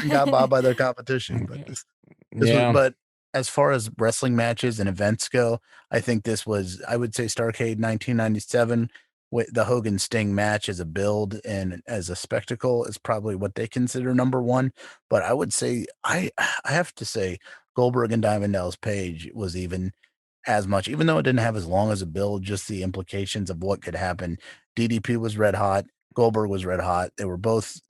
Got bobbed by their competition. But but as far as wrestling matches and events go, I think this was, I would say, Starrcade 1997. The Hogan Sting match as a build and as a spectacle is probably what they consider number one. But I would say, I have to say, Goldberg and Diamond Dallas Page was even as much, even though it didn't have as long as a build, just the implications of what could happen. DDP was red hot. Goldberg was red hot. They were both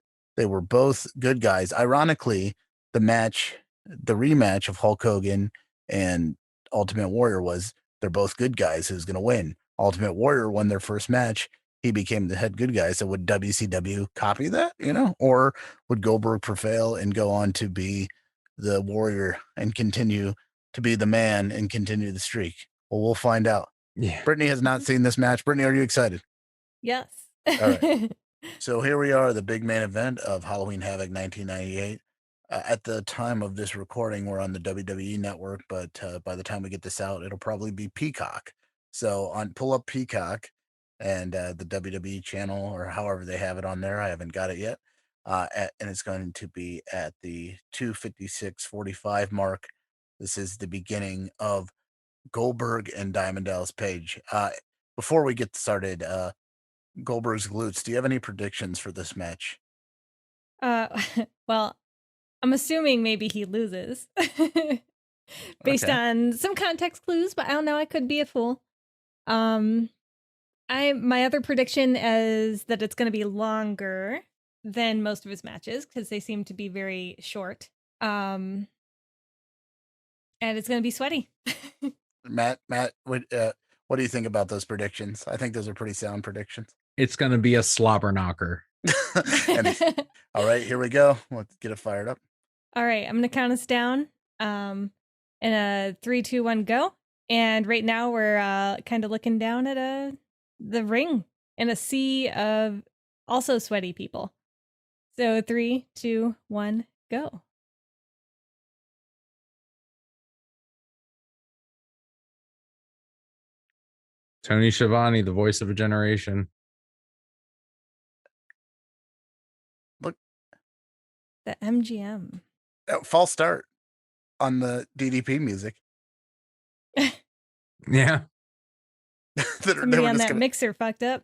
good guys. Ironically, the rematch of Hulk Hogan and Ultimate Warrior was, they're both good guys. Who's going to win? Ultimate Warrior won their first match. He became the head good guy. So would WCW copy that, or would Goldberg prevail and go on to be the Warrior and continue to be the man and continue the streak? Well, we'll find out. Yeah. Brittany has not seen this match. Brittany, are you excited? Yes. All right. So here we are, the big main event of Halloween Havoc 1998. At the time of this recording, we're on the WWE network, but by the time we get this out, it'll probably be Peacock. So pull up Peacock and the WWE channel, or however they have it on there. I haven't got it yet. And it's going to be at the 2:56:45 mark. This is the beginning of Goldberg and Diamond Dallas Page. Before we get started, Goldberg's glutes, do you have any predictions for this match? Well, I'm assuming maybe he loses. based Okay. on some context clues, but I don't know. I could be a fool. My other prediction is that it's going to be longer than most of his matches because they seem to be very short. And it's going to be sweaty. Matt, what do you think about those predictions? I think those are pretty sound predictions. It's going to be a slobber knocker. All right, here we go. Let's get it fired up. All right, I'm going to count us down. In a 3, 2, 1, go. And right now we're kind of looking down at the ring in a sea of also sweaty people. So 3, 2, 1, go. Tony Schiavone, the voice of a generation. Look. The MGM. False start on the DDP music. Yeah. Somebody on that mixer fucked up.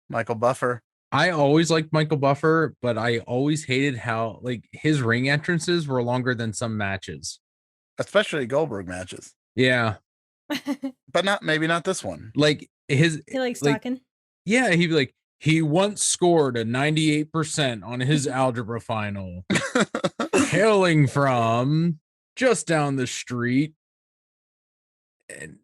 Michael Buffer. I always liked Michael Buffer, but I always hated how like his ring entrances were longer than some matches. Especially Goldberg matches. Yeah. But maybe not this one. Like he likes talking. Yeah, he'd be like, he once scored a 98% on his algebra final. Hailing from just down the street. And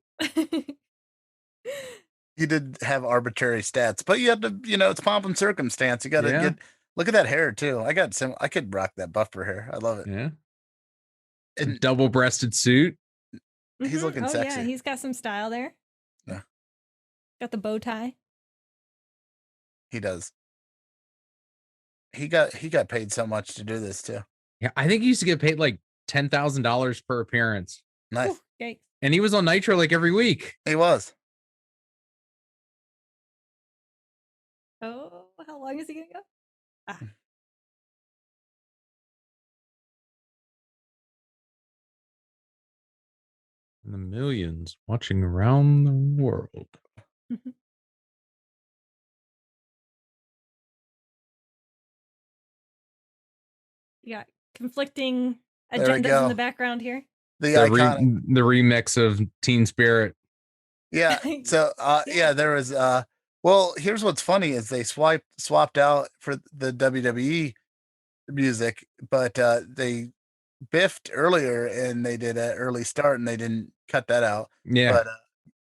you did have arbitrary stats, but you had to, it's pomp and circumstance. You got to look at that hair too. I could rock that Buffer hair. I love it. Yeah. And double-breasted suit. He's looking sexy. Yeah, he's got some style there. Yeah. Got the bow tie. He does. He got paid so much to do this too. Yeah, I think he used to get paid like $10,000 per appearance. Nice. Ooh, and he was on Nitro like every week. He was. Oh, how long is he gonna go? Ah. And the millions watching around the world. You got conflicting agendas in the background here. The remix of Teen Spirit. Yeah. So yeah, there was well, here's what's funny is they swapped out for the WWE music, but they biffed earlier and they did an early start and they didn't cut that out. Yeah. But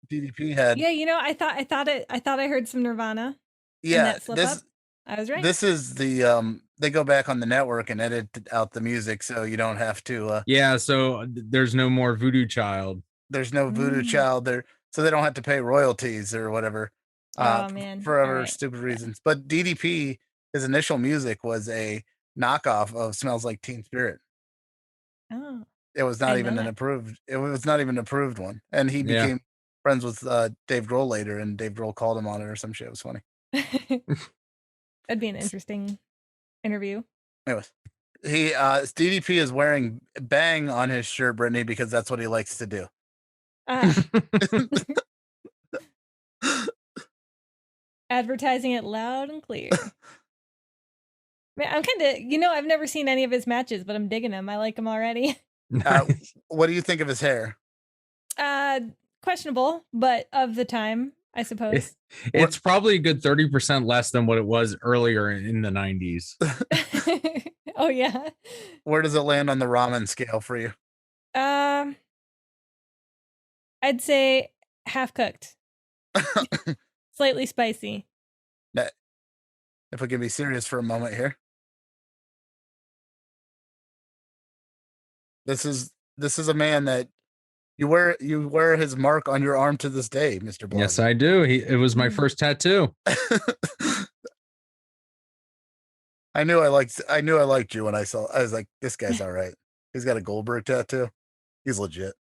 DDP had I thought I heard some Nirvana. Yeah, that slip up. I was right. This is the they go back on the network and edit out the music so you don't have to yeah, so there's no more Voodoo Child. There's no Voodoo Child there, so they don't have to pay royalties or whatever. Oh man. For other stupid reasons. But DDP, his initial music was a knockoff of Smells Like Teen Spirit. Oh. It was not even an approved. It was not even an approved one, and he became friends with Dave Grohl later, and Dave Grohl called him on it or some shit. It was funny. That'd be an interesting interview. Anyways, DDP is wearing Bang on his shirt, Brittany, because that's what he likes to do. Advertising it loud and clear. Man, I'm kind of, I've never seen any of his matches, but I'm digging him. I like him already. What do you think of his hair? Questionable, but of the time, I suppose. It's probably a good 30% less than what it was earlier in the 90s. Oh, yeah. Where does it land on the ramen scale for you? I'd say half cooked. Slightly spicy. If we can be serious for a moment here. This is a man that you wear his mark on your arm to this day, Mr. Blazi. Yes, I do. It was my first tattoo. I knew I liked you when I was like, this guy's all right. He's got a Goldberg tattoo. He's legit.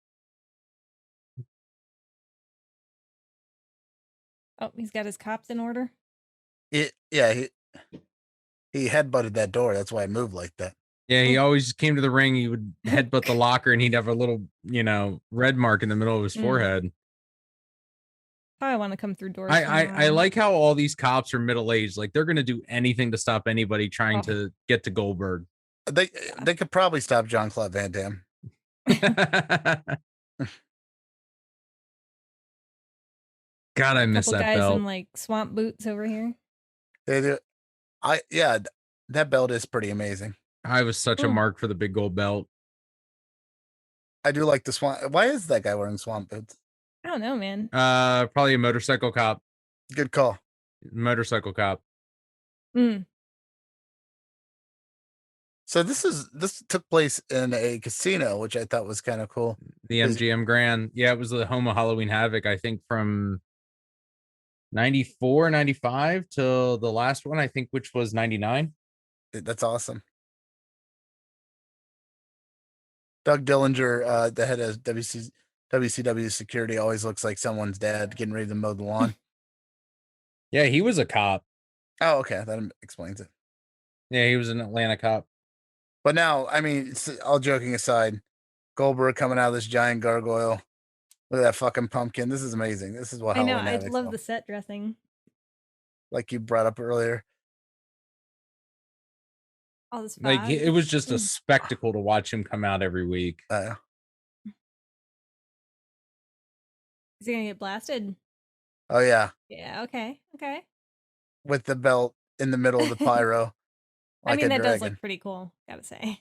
Oh, he's got his cops in order. He headbutted that door. That's why I moved like that. Yeah, he always came to the ring. He would headbutt the locker, and he'd have a little, red mark in the middle of his forehead. Probably want to come through doors. I like how all these cops are middle-aged. Like, they're gonna do anything to stop anybody trying to get to Goldberg. They could probably stop Jean-Claude Van Damme. God, I miss that guys belt. in like swamp boots over here. They do. That belt is pretty amazing. I was such a mark for the big gold belt. I do like the swamp. Why is that guy wearing swamp boots? I don't know, man. Probably a motorcycle cop. Good call. Motorcycle cop. So this took place in a casino, which I thought was kind of cool. The MGM Grand. Yeah, it was the home of Halloween Havoc, I think, from 94, 95 till the last one, I think, which was 99. That's awesome. Doug Dillinger, the head of WCW security, always looks like someone's dad getting ready to mow the lawn. Yeah, he was a cop. Oh, okay. That explains it. Yeah, he was an Atlanta cop. But now, I mean, all joking aside, Goldberg coming out of this giant gargoyle. Look at that fucking pumpkin. This is amazing. This is what I know. Halloween I love the set dressing. Like you brought up earlier. All this fog. Like, it was just a spectacle to watch him come out every week. Is he gonna get blasted? Oh yeah. Yeah. Okay. With the belt in the middle of the pyro. I mean, that does look pretty cool, gotta say.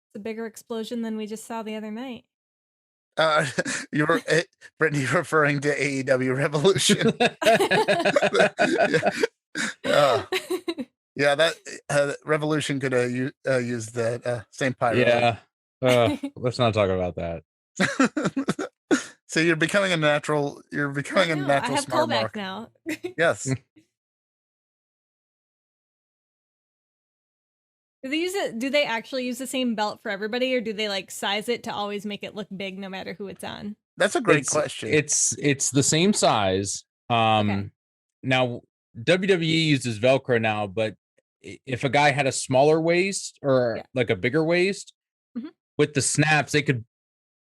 It's a bigger explosion than we just saw the other night. Brittany referring to AEW Revolution. Yeah, that Revolution could have used that same pyro. Yeah. Let's not talk about that. So you're becoming a natural. You're becoming a natural. I have smart callback mark now. Yes. Do they actually use the same belt for everybody, or do they like size it to always make it look big no matter who it's on? That's a great question. It's the same size. Now WWE uses Velcro now, but if a guy had a smaller waist or like a bigger waist, with the snaps, they could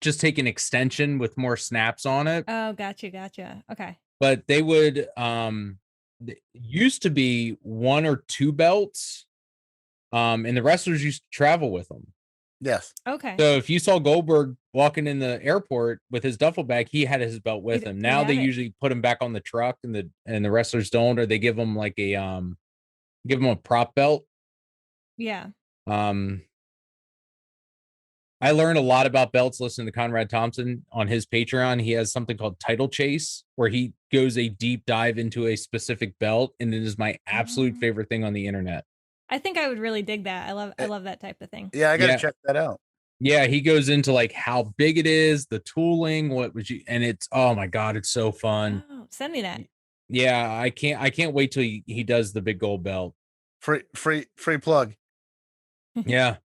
just take an extension with more snaps on it. Oh, gotcha. Okay. But they would used to be 1 or 2 belts. And the wrestlers used to travel with them. Yes. Okay. So if you saw Goldberg walking in the airport with his duffel bag, he had his belt with him. Now they usually put him back on the truck, and the wrestlers don't, or they give him like a prop belt. Yeah. I learned a lot about belts listening to Conrad Thompson on his Patreon. He has something called Title Chase, where he goes a deep dive into a specific belt, and it is my absolute favorite thing on the internet. I think I would really dig that. I love that type of thing. Yeah, I gotta check that out. Yeah, he goes into like how big it is, the tooling, and it's, oh my God, it's so fun. Oh, send me that. Yeah, I can't wait till he does the big gold belt. Free plug. Yeah.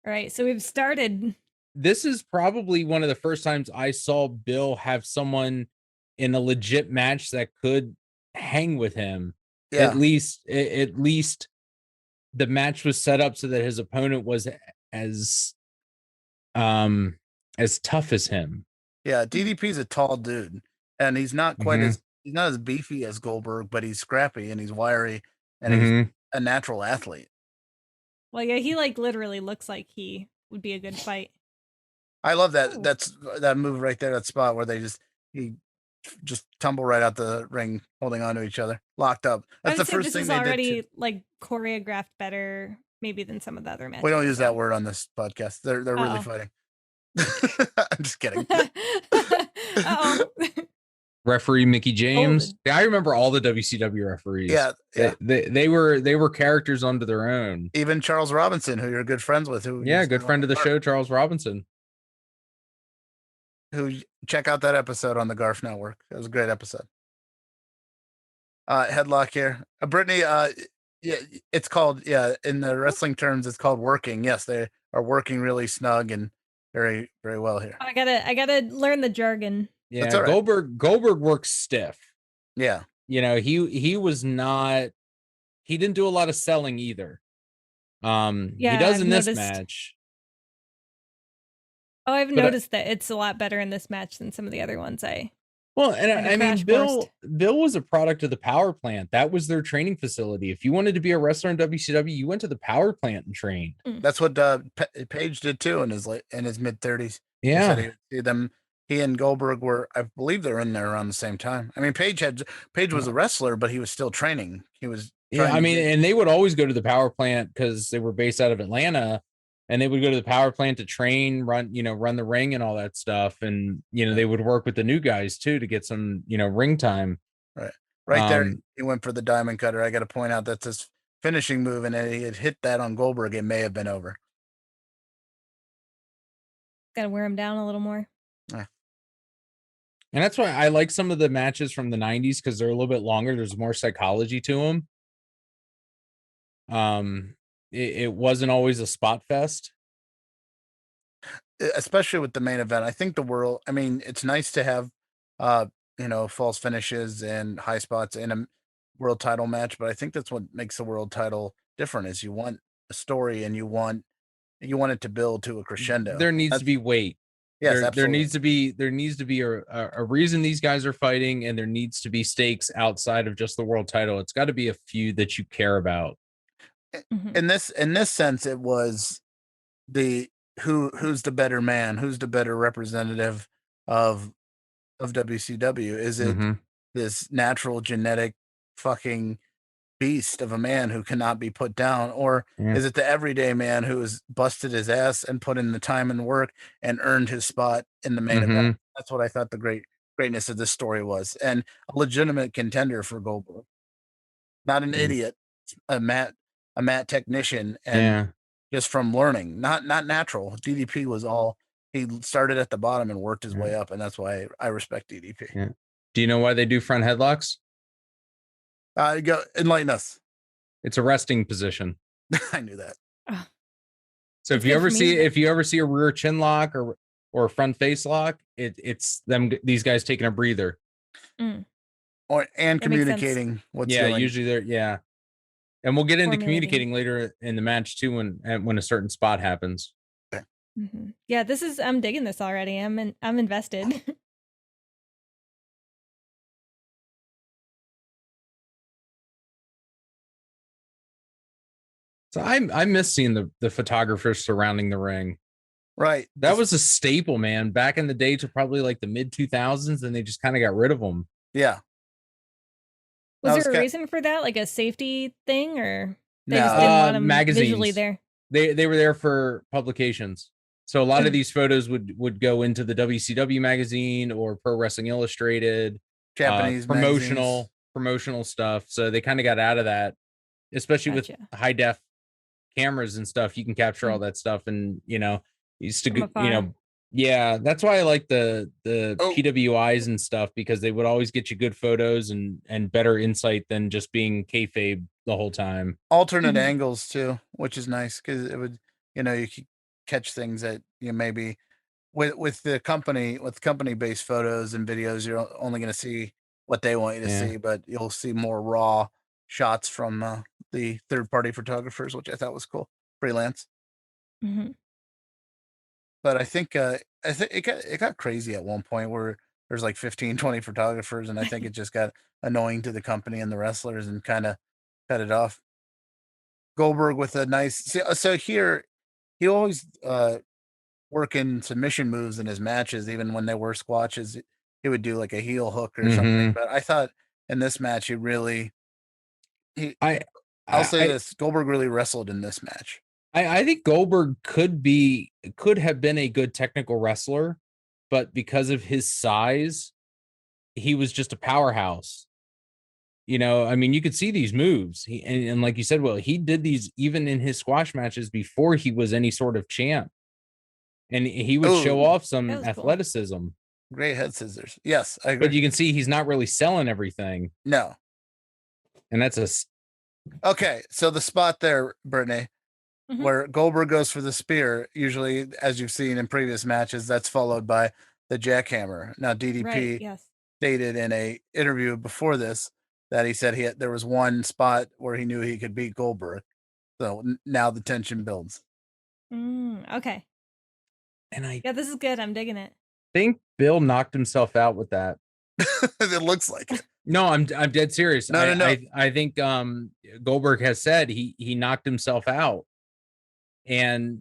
All right, so we've started. This is probably one of the first times I saw Bill have someone in a legit match that could hang with him. Yeah. At least the match was set up so that his opponent was as tough as him. Yeah, DDP's a tall dude, and he's not quite he's not as beefy as Goldberg, but he's scrappy and he's wiry, and he's a natural athlete. Well, yeah, he like literally looks like he would be a good fight. I love that. That's that move right there, that spot where he just tumble right out the ring, holding on to each other, locked up. That's the first thing they did. This is already like choreographed better, maybe than some of the other matches. We don't use that word on this podcast. They're really fighting. I'm just kidding. Referee Mickey James. Yeah, I remember all the WCW referees. Yeah. They were characters unto their own. Even Charles Robinson, who you're good friends with, good friend of the show, Charles Robinson. Who check out that episode on the Garf Network. That was a great episode. Headlock here. Brittany, yeah, it's called, in the wrestling terms, it's called working. Yes, they are working really snug and very, very well here. I gotta learn the jargon. Yeah, right. Goldberg works stiff. Yeah. You know, he didn't do a lot of selling either. He does in this match. Oh, I've noticed that it's a lot better in this match than some of the other ones. Well, and I mean, Bill was a product of the power plant. That was their training facility. If you wanted to be a wrestler in WCW, you went to the power plant and trained. That's what Page did too in his mid 30s. Yeah, he said he would see them. He and Goldberg were, I believe, they're in there around the same time. I mean, Page was a wrestler, but he was still training. He was. I mean, and they would always go to the power plant because they were based out of Atlanta. And they would go to the power plant to train, run the ring and all that stuff. And, they would work with the new guys too, to get some, ring time. Right there. He went for the diamond cutter. I got to point out that's his finishing move. And he had hit that on Goldberg. It may have been over. Got to wear him down a little more. Yeah. And that's why I like some of the matches from the 90s, because they're a little bit longer. There's more psychology to them. It wasn't always a spot fest, especially with the main event. I think it's nice to have false finishes and high spots in a world title match, but I think that's what makes the world title different. Is you want a story and you want it to build to a crescendo. There needs to be weight. Yes, there needs to be a reason these guys are fighting, and there needs to be stakes outside of just the world title. It's got to be a feud that you care about. In this sense, it was who's the better man, who's the better representative of WCW? Is it this natural genetic fucking beast of a man who cannot be put down, or is it the everyday man who has busted his ass and put in the time and work and earned his spot in the main event? That's what I thought the greatness of this story was, and a legitimate contender for Goldberg, not an idiot, a mat technician, and just from learning, not natural. DDP was he started at the bottom and worked his way up, and that's why I respect DDP. Yeah. Do you know why they do front headlocks? Go enlighten us. It's a resting position. I knew that. So if you ever see a rear chin lock or a front face lock, it's these guys taking a breather. And communicating what's usually they're and we'll get into communicating later in the match too, when a certain spot happens. Okay. Yeah, I'm digging this already. I'm invested. So I miss seeing the photographers surrounding the ring. Right. That was a staple, man. Back in the day to probably like the mid 2000s, and they just kind of got rid of them. Yeah. Was there a reason for that? Like a safety thing, or they just didn't want them magazines visually there? They were there for publications. So a lot of these photos would go into the WCW magazine or Pro Wrestling Illustrated, Japanese promotional stuff. So they kind of got out of that, especially with high def cameras and stuff. You can capture all that stuff, and used to that's why I like the PWIs and stuff, because they would always get you good photos and better insight than just being kayfabe the whole time. Alternate angles too, which is nice, because it would you could catch things that maybe with company based photos and videos, you're only going to see what they want you to see, but you'll see more raw shots from the third party photographers, which I thought was cool. Freelance. But I think it got crazy at one point where there's like 15, 20 photographers, and I think it just got annoying to the company and the wrestlers and kind of cut it off. Goldberg with a nice, so here he always working submission moves in his matches, even when they were squatches. He would do like a heel hook or something. But I thought in this match, I'll say this: Goldberg really wrestled in this match. I think Goldberg could have been a good technical wrestler, but because of his size, he was just a powerhouse. I mean, you could see these moves. And like you said, well, he did these even in his squash matches before he was any sort of champ. And he would show off some athleticism. Cool. Great head scissors. Yes, I agree. But you can see he's not really selling everything. No. And that's okay. So the spot there, Brittany, where Goldberg goes for the spear, usually, as you've seen in previous matches, that's followed by the jackhammer. Now, DDP stated in a interview before this that he said there was one spot where he knew he could beat Goldberg. So now the tension builds. Okay. Yeah, this is good. I'm digging it. think Bill knocked himself out with that. It looks like it. No, I'm dead serious. No. I think Goldberg has said he knocked himself out, and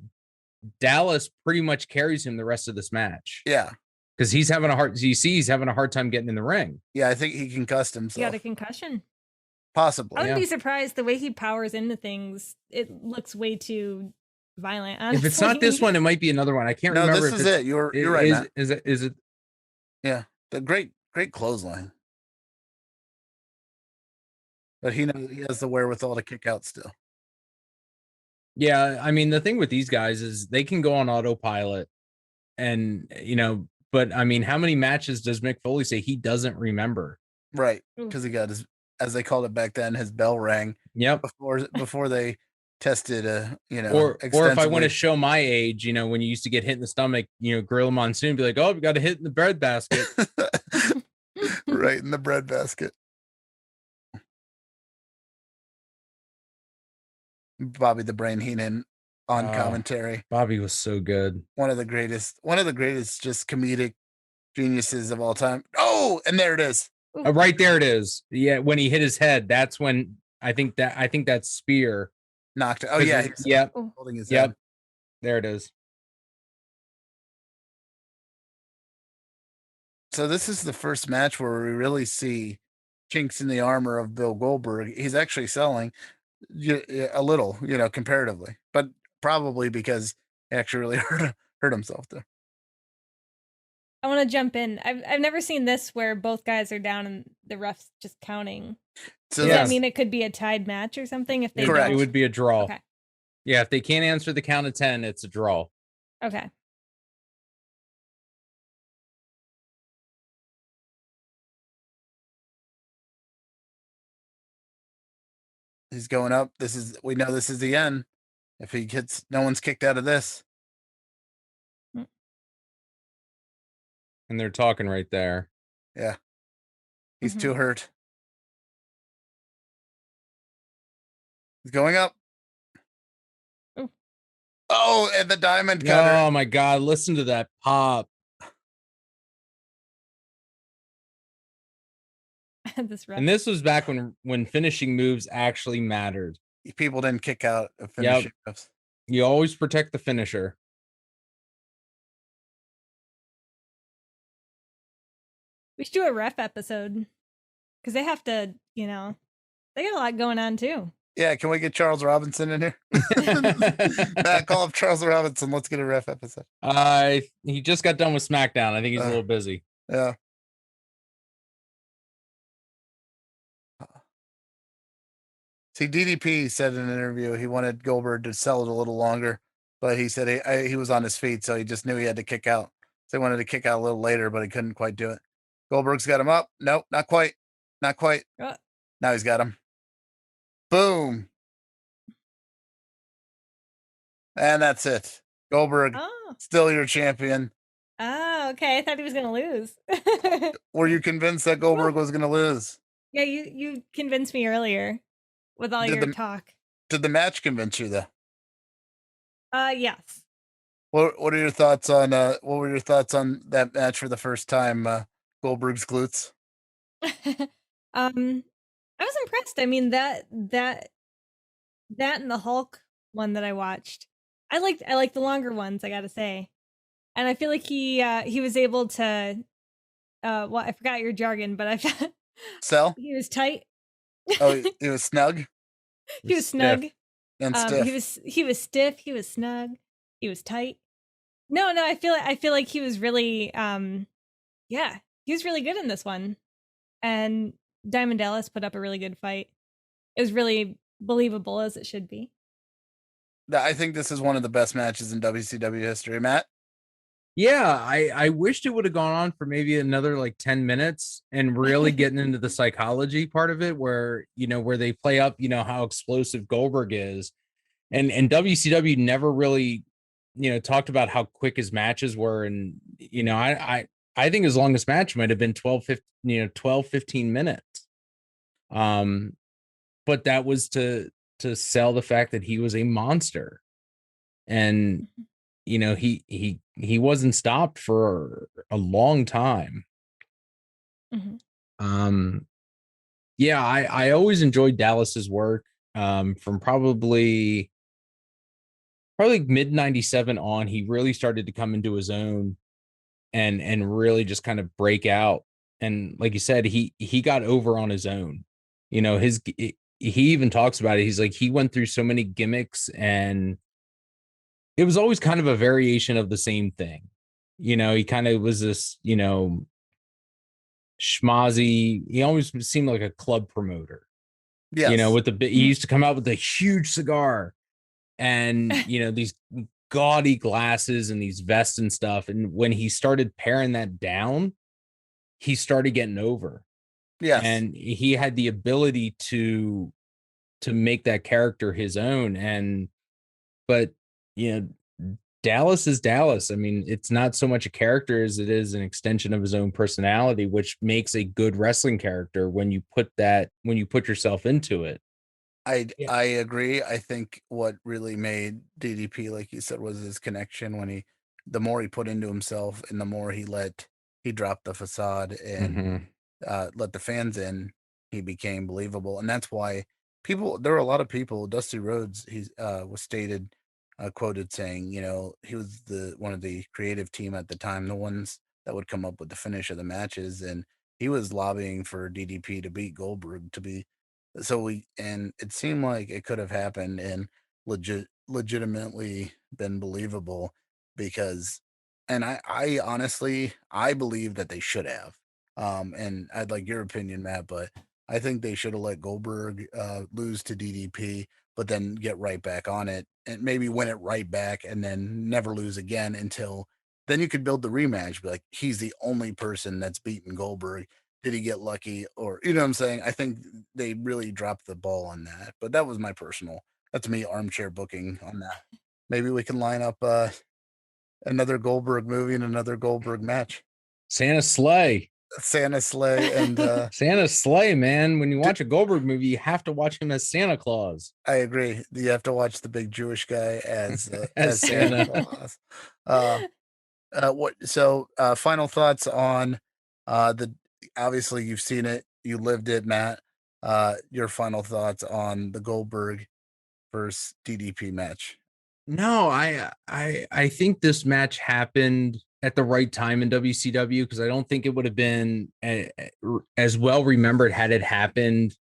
Dallas pretty much carries him the rest of this match. Yeah, because he's having a hard. You see, he's having a hard time getting in the ring. Yeah, I think he concussed himself. He got a concussion. Possibly. I wouldn't be surprised the way he powers into things. It looks way too violent. Honestly. If it's not this one, it might be another one. I can't remember. No, this is it. You're right, Matt. Is it? Yeah, the great clothesline. But he knows he has the wherewithal to kick out still. Yeah, I mean, the thing with these guys is they can go on autopilot, and but I mean, how many matches does Mick Foley say he doesn't remember? Right, because he got his, as they called it back then, his bell rang. Yep. Before they tested, or if I want to show my age, when you used to get hit in the stomach, Gorilla Monsoon be like, oh, we got a hit in the bread basket. Right in the bread basket. Bobby the Brain Heenan on commentary. Bobby was so good. One of the greatest just comedic geniuses of all time. Oh, and there it is. Right there it is. Yeah, when he hit his head, that's when I think that spear knocked. Oh yeah, yep. Holding his head. There it is. So this is the first match where we really see chinks in the armor of Bill Goldberg. He's actually selling a little, comparatively, but probably because he actually really hurt himself there. I want to jump in. I've never seen this where both guys are down and the ref's just counting. So does that mean it could be a tied match or something? If they Correct. It would be a draw. Okay. Yeah, if they can't answer the count of 10, it's a draw. Okay. He's going up. We know this is the end. If he gets, no one's kicked out of this. And they're talking right there. Yeah. He's too hurt. He's going up. Ooh. Oh, and the diamond cutter. Oh my God. Listen to that pop. And this was back when finishing moves actually mattered. People didn't kick out of finishing moves. You always protect the finisher. We should do a ref episode because they have to, they got a lot going on too. Yeah, can we get Charles Robinson in here? Matt, call up Charles Robinson. Let's get a ref episode. He just got done with SmackDown. I think he's a little busy. Yeah. See, DDP said in an interview he wanted Goldberg to sell it a little longer, but he said he was on his feet, so he just knew he had to kick out. So he wanted to kick out a little later, but he couldn't quite do it. Goldberg's got him up. Nope, not quite. Not quite. Now he's got him. Boom. And that's it. Goldberg, still your champion. Oh, okay. I thought he was going to lose. Were you convinced that Goldberg was going to lose? Yeah, you convinced me earlier with all your talk. Did the match convince you though? Yes. What were your thoughts on that match for the first time, Goldberg's glutes? I was impressed. I mean, that and the Hulk one that I watched. I like the longer ones, I gotta say. And I feel like he was able to well, I forgot your jargon, but I sell? He was tight. Oh, he was snug? He was snug. And stiff. He was stiff, he was snug, he was tight. No, I feel like he was really he was really good in this one. And Diamond Dallas put up a really good fight. It was really believable, as it should be. I think this is one of the best matches in WCW history, Matt. Yeah, I wished it would have gone on for maybe another like 10 minutes and really getting into the psychology part of it where they play up, how explosive Goldberg is. And WCW never really, talked about how quick his matches were. And, I think his longest match might have been 12, 15 minutes. But that was to sell the fact that he was a monster. And, he he wasn't stopped for a long time. Mm-hmm. Yeah, I always enjoyed Dallas's work from probably mid 97 on. He really started to come into his own and really just kind of break out. And like you said, he got over on his own. You know, he even talks about it. He's like, he went through so many gimmicks, and it was always kind of a variation of the same thing. You know, he kind of was this, you know, schmozzy. He always seemed like a club promoter. Yes. You know, with he used to come out with a huge cigar and, you know, these gaudy glasses and these vests and stuff. And when he started paring that down, he started getting over. Yes. And he had the ability to make that character his own. But, you know, Dallas is Dallas. I mean, it's not so much a character as it is an extension of his own personality, which makes a good wrestling character when you put yourself into it. I agree. I think what really made DDP, like you said, was his connection. The more he put into himself and the more he dropped the facade and let the fans in, he became believable. And that's why there were a lot of people, Dusty Rhodes, he was quoted saying, you know, he was one of the creative team at the time, the ones that would come up with the finish of the matches. And he was lobbying for DDP to beat Goldberg and it seemed like it could have happened and legitimately been believable and I honestly, I believe that they should have. And I'd like your opinion, Matt, but I think they should have let Goldberg lose to DDP, but then get right back on it and maybe win it right back and then never lose again until then you could build the rematch. Be like, he's the only person that's beaten Goldberg. Did he get lucky? Or, you know what I'm saying? I think they really dropped the ball on that. But that was that's me armchair booking on that. Maybe we can line up another Goldberg movie and another Goldberg match. Santa Slay and Santa Slay, man. When you watch a Goldberg movie, you have to watch him as Santa Claus. I agree. You have to watch the big Jewish guy as Santa Claus. Final thoughts on obviously you've seen it, you lived it, Matt. Your final thoughts on the Goldberg versus DDP match? No, I think this match happened at the right time in WCW because I don't think it would have been as well remembered had it happened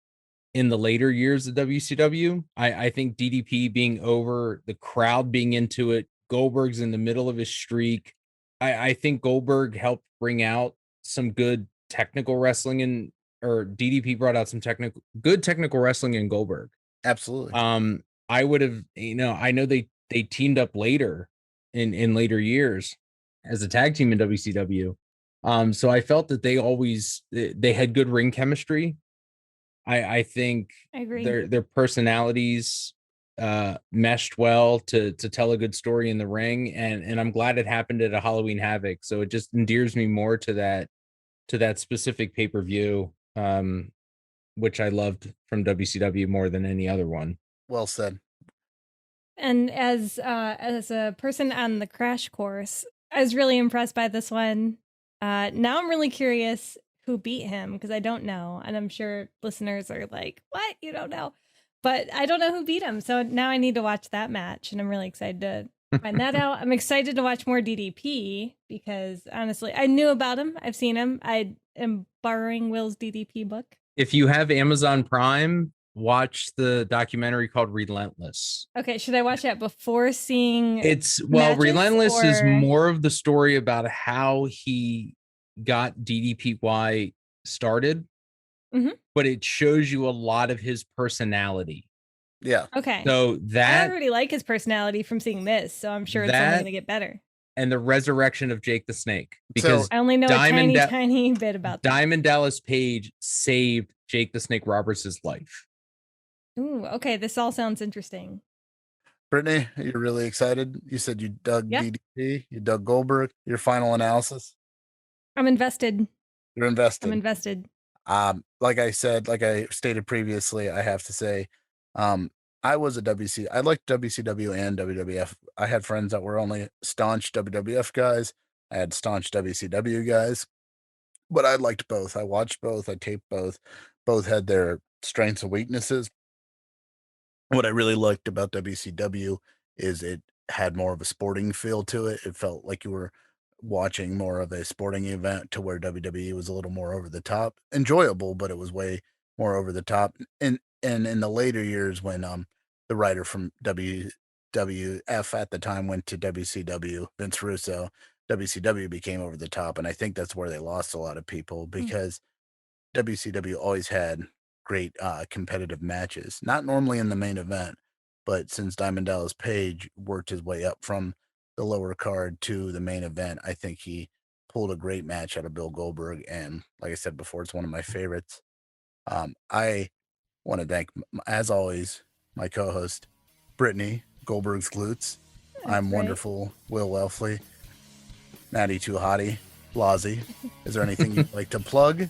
in the later years of WCW. I think DDP being over, the crowd being into it, Goldberg's in the middle of his streak. I think Goldberg helped bring out some good technical wrestling or DDP brought out some good technical wrestling in Goldberg. Absolutely. I would have, you know, I know they teamed up later in later years as a tag team in WCW. So I felt that they had good ring chemistry. I think I agree. Their personalities meshed well to tell a good story in the ring, and I'm glad it happened at a Halloween Havoc. So it just endears me more to that specific pay-per-view, which I loved from WCW more than any other one. Well said. And as a person on the crash course, I was really impressed by this one. Now I'm really curious who beat him because I don't know. And I'm sure listeners are like, what? You don't know? But I don't know who beat him. So now I need to watch that match. And I'm really excited to find that out. I'm excited to watch more DDP because honestly, I knew about him. I've seen him. I am borrowing Will's DDP book. If you have Amazon Prime, watch the documentary called Relentless. Okay, should I watch that before seeing Relentless is more of the story about how he got DDPY started, but it shows you a lot of his personality. Yeah. Okay. So I already like his personality from seeing this, so I'm sure it's only going to get better. And the resurrection of Jake the Snake, because I only know a tiny bit about that. Diamond Dallas Page saved Jake the Snake Roberts' life. Ooh, okay. This all sounds interesting. Brittany, you're really excited. You said you dug DDP, you dug Goldberg. Your final analysis? I'm invested. You're invested. I'm invested. Like I stated previously, I have to say, I was a WC. I liked WCW and WWF. I had friends that were only staunch WWF guys. I had staunch WCW guys, but I liked both. I watched both. I taped both. Both had their strengths and weaknesses. What I really liked about WCW is it had more of a sporting feel to it. It felt like you were watching more of a sporting event, to where WWE was a little more over the top. Enjoyable, but it was way more over the top. And in the later years, when the writer from WWF at the time went to WCW, Vince Russo, WCW became over the top, and I think that's where they lost a lot of people, because WCW always had great competitive matches. Not normally in the main event, but since Diamond Dallas Page worked his way up from the lower card to the main event, I think he pulled a great match out of Bill Goldberg. And like I said before, it's one of my favorites. I want to thank, as always, my co-host, Brittany, Goldberg's Glutes. I'm great. wonderful, Will Welfley, Matty Too Hotty, Blazi. Is there anything you'd like to plug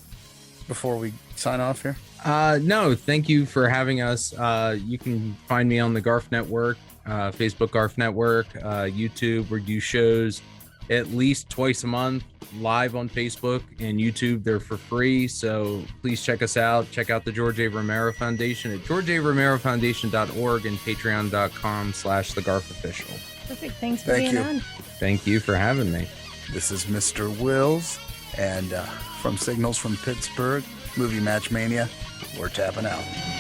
before we sign off here? No, thank you for having us. You can find me on the Garf Network, Facebook Garf Network, YouTube. We do shows at least twice a month live on Facebook and YouTube. They're for free, so please check us out. Check out the George A. Romero Foundation at georgearomerofoundation.org and patreon.com/thegarfofficial. Perfect. Thanks for being on. Thank you for having me. This is Mr. Wills, and from Signals from Pittsburgh, Movie Match Mania, we're tapping out.